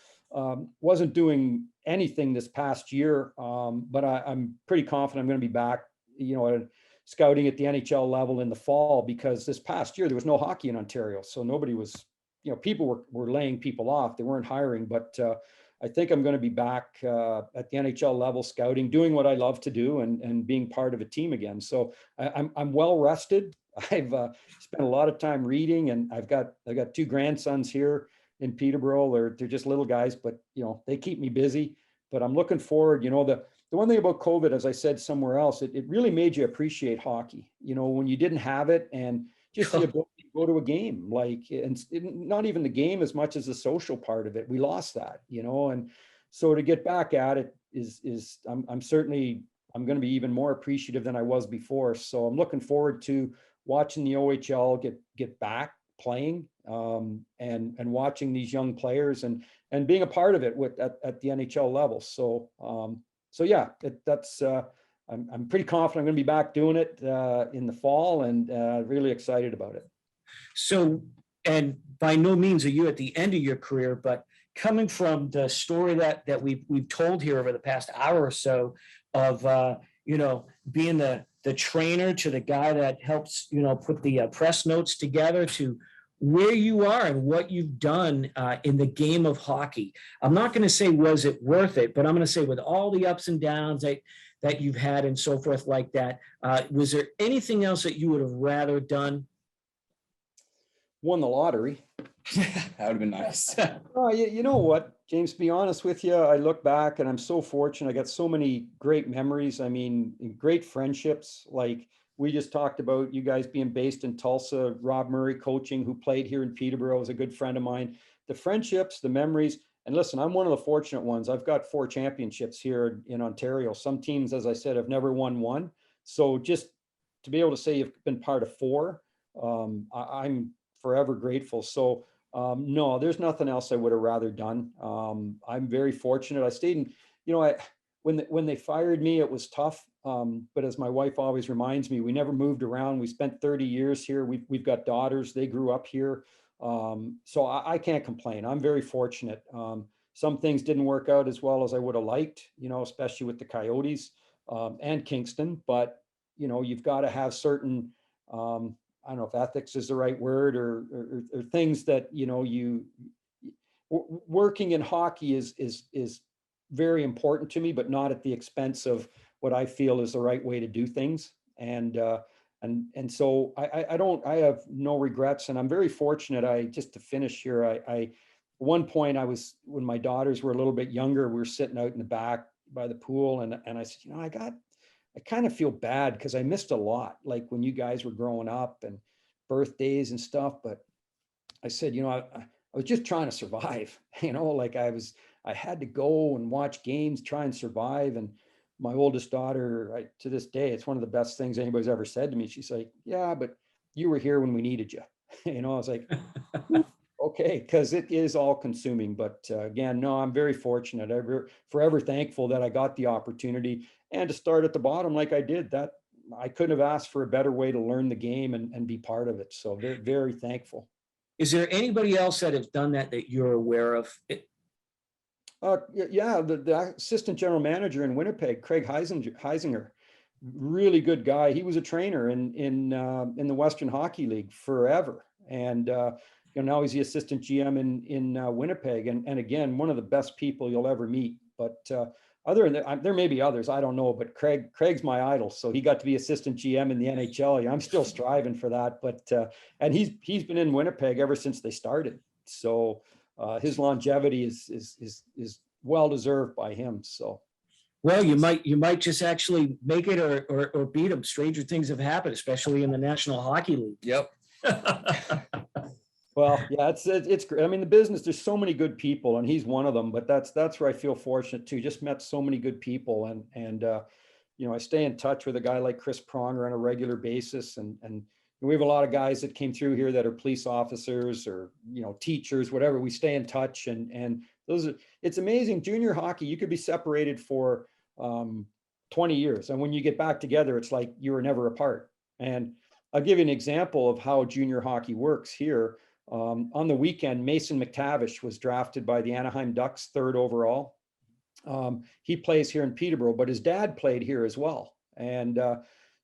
wasn't doing anything this past year, but I'm pretty confident I'm going to be back, scouting at the NHL level in the fall, because this past year there was no hockey in Ontario. So nobody was, people were laying people off. They weren't hiring, but I think I'm going to be back at the NHL level scouting, doing what I love to do, and being part of a team again. So I'm well rested. I've spent a lot of time reading, and I've got two grandsons here in Peterborough. They're just little guys, but they keep me busy. But I'm looking forward. The one thing about COVID, as I said somewhere else, it really made you appreciate hockey. When you didn't have it, and just the ability to go to a game, and not even the game as much as the social part of it. We lost that, and so to get back at it is I'm certainly, I'm going to be even more appreciative than I was before. So I'm looking forward to watching the OHL get back playing, and watching these young players and being a part of it at the NHL level. So yeah, I'm pretty confident I'm going to be back doing it in the fall, and really excited about it. So, and by no means are you at the end of your career, but coming from the story that we've told here over the past hour or so of being the trainer to the guy that helps put the press notes together, to where you are and what you've done in the game of hockey. I'm not going to say was it worth it, but I'm going to say with all the ups and downs that you've had and so forth like that, was there anything else that you would have rather done? Won the lottery. That would have been nice. Oh, you know what, James, to be honest with you, I look back and I'm so fortunate. I got so many great memories. I mean, great friendships. Like we just talked about you guys being based in Tulsa, Rob Murray coaching, who played here in Peterborough, was a good friend of mine. The friendships, the memories, and listen, I'm one of the fortunate ones. I've got 4 championships here in Ontario. Some teams, as I said, have never won one. So just to be able to say you've been part of 4, I'm forever grateful. So no, there's nothing else I would have rather done. I'm very fortunate. I stayed in, when they fired me, it was tough. But as my wife always reminds me, we never moved around. We spent 30 years here. We've got daughters. They grew up here. So I can't complain. I'm very fortunate. Some things didn't work out as well as I would have liked, especially with the Coyotes and Kingston. But, you've got to have certain, I don't know if ethics is the right word, or things that, working in hockey is very important to me, but not at the expense of what I feel is the right way to do things. And so I have no regrets, and I'm very fortunate. Just to finish here, at one point when my daughters were a little bit younger, we were sitting out in the back by the pool, and I said, I kind of feel bad because I missed a lot, like when you guys were growing up and birthdays and stuff. But I said, I was just trying to survive, like I had to go and watch games, try and survive. And my oldest daughter, to this day, it's one of the best things anybody's ever said to me. She's like, yeah, but you were here when we needed you. I was like, okay, because it is all consuming. But again, no, I'm very fortunate. I'm forever thankful that I got the opportunity, and to start at the bottom like I did. That I couldn't have asked for a better way to learn the game and be part of it. So very, very thankful. Is there anybody else that has done that you're aware of? Yeah, the assistant general manager in Winnipeg, Craig Heisinger, really good guy. He was a trainer in the Western Hockey League forever, and now he's the assistant GM in Winnipeg, and again, one of the best people you'll ever meet. But other than that, there may be others, I don't know, but Craig's my idol. So he got to be assistant GM in the NHL. I'm still striving for that, but and he's been in Winnipeg ever since they started. So his longevity is well deserved by him. So, well, you might just actually make it or beat him. Stranger things have happened, especially in the National Hockey League. Yep. Well, yeah, it's great. I mean, the business, there's so many good people, and he's one of them. But that's where I feel fortunate too. Just met so many good people, and I stay in touch with a guy like Chris Pronger on a regular basis, and we have a lot of guys that came through here that are police officers or teachers, whatever. We stay in touch, and it's amazing. Junior hockey, you could be separated for 20 years, and when you get back together, it's like you were never apart. And I'll give you an example of how junior hockey works here. On the weekend, Mason McTavish was drafted by the Anaheim Ducks 3rd overall. He plays here in Peterborough, but his dad played here as well. And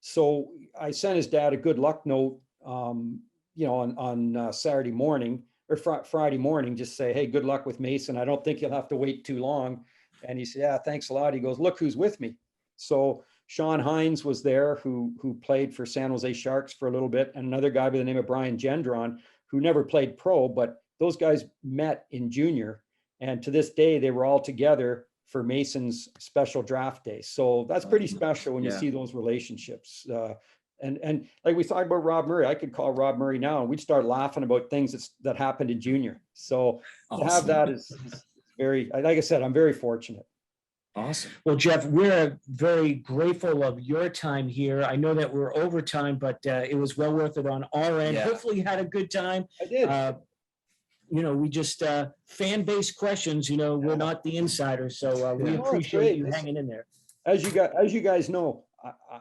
so I sent his dad a good luck note, on Saturday morning or Friday morning, just say, hey, good luck with Mason. I don't think you'll have to wait too long. And he said, yeah, thanks a lot. He goes, look who's with me. So Sean Hines was there, who played for San Jose Sharks for a little bit, and another guy by the name of Brian Gendron, who never played pro, but those guys met in junior. And to this day, they were all together for Mason's special draft day. So that's pretty special when you see those relationships. And like we talked about Rob Murray, I could call Rob Murray now and we'd start laughing about things that happened in junior. So to have that is very, like I said, I'm very fortunate. Awesome. Well, Jeff, we're very grateful of your time here. I know that we're over time, but it was well worth it on our end. Hopefully you had a good time. I did. We just fan-based questions, we're not the insiders, so we appreciate you hanging in there. As you guys know,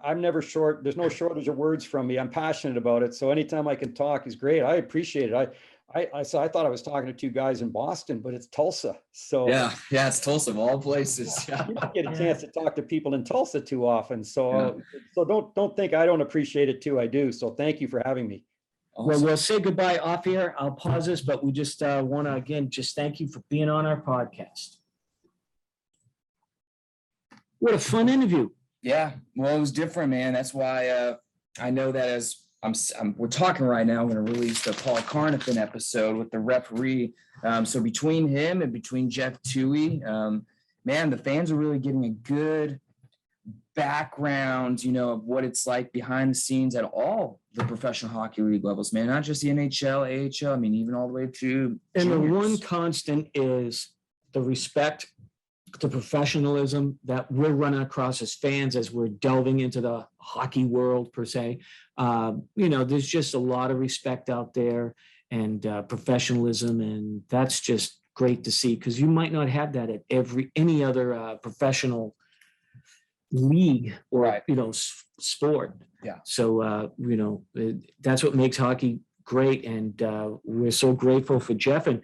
I'm never short. There's no shortage of words from me. I'm passionate about it. So anytime I can talk is great. I appreciate it. I thought I was talking to two guys in Boston, but it's Tulsa. So yeah, it's Tulsa of all places. You don't get a chance to talk to people in Tulsa too often. So don't think I don't appreciate it too. I do. So thank you for having me. Awesome. Well, we'll say goodbye off here. I'll pause this, but we just want to, again, just thank you for being on our podcast. What a fun interview. Yeah, well, it was different, man. That's why I know that as we're talking right now, I'm going to release the Paul Carnathan episode with the referee. So between him and between Jeff Twohey, man, the fans are really getting a good background, of what it's like behind the scenes at all the professional hockey league levels, man, not just the NHL, AHL, I mean, even all the way to and juniors. The one constant is the respect, the professionalism that we're running across as fans as we're delving into the hockey world per se. There's just a lot of respect out there and professionalism, and that's just great to see, because you might not have that at any other professional league or sport. Yeah. So that's what makes hockey great, and we're so grateful for Jeff. And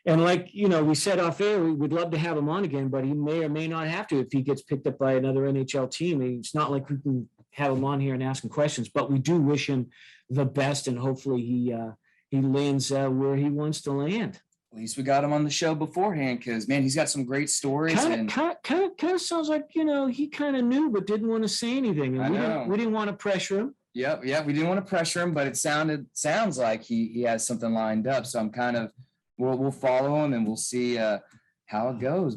like we said off air, we would love to have him on again, but he may or may not have to if he gets picked up by another NHL team. It's not like we can have him on here and ask him questions, but we do wish him the best, and hopefully he lands where he wants to land. At least we got him on the show beforehand, because man, he's got some great stories. Kind of sounds like he kind of knew but didn't want to say anything. And we didn't want to pressure him. Yeah, we didn't want to pressure him, but it sounds like he has something lined up. So I'm kind of we'll follow him and we'll see how it goes.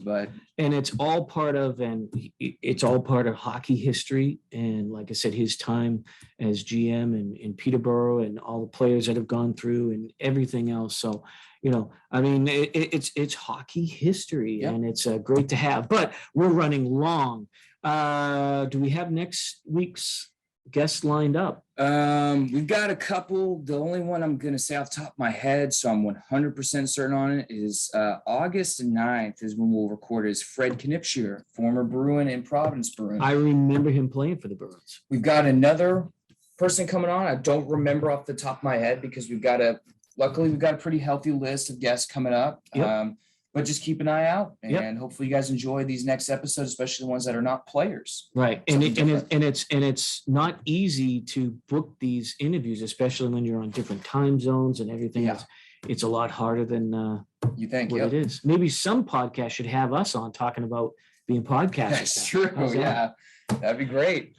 And it's all part of hockey history. And like I said, his time as GM in Peterborough and all the players that have gone through and everything else. So it's hockey history, and it's great to have. But we're running long. Do we have next week's guests lined up? We've got a couple. The only one I'm going to say off the top of my head, so I'm 100% certain on it, is August 9th is when we'll record, is Fred Knipscher, former Bruin and Providence Bruin. I remember him playing for the Bruins. We've got another person coming on. I don't remember off the top of my head, because luckily we've got a pretty healthy list of guests coming up. Yep. But just keep an eye out, and Yep. hopefully you guys enjoy these next episodes, especially the ones that are not players. Right. And it's not easy to book these interviews, especially when you're on different time zones and everything. Yeah. It's a lot harder than You think? what it is. Maybe some podcasts should have us on talking about being podcasters. That's true. How's that? Yeah, that'd be great.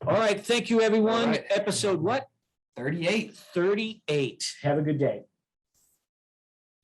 All right. Thank you, everyone. All right. Episode what? 38. 38. Have a good day.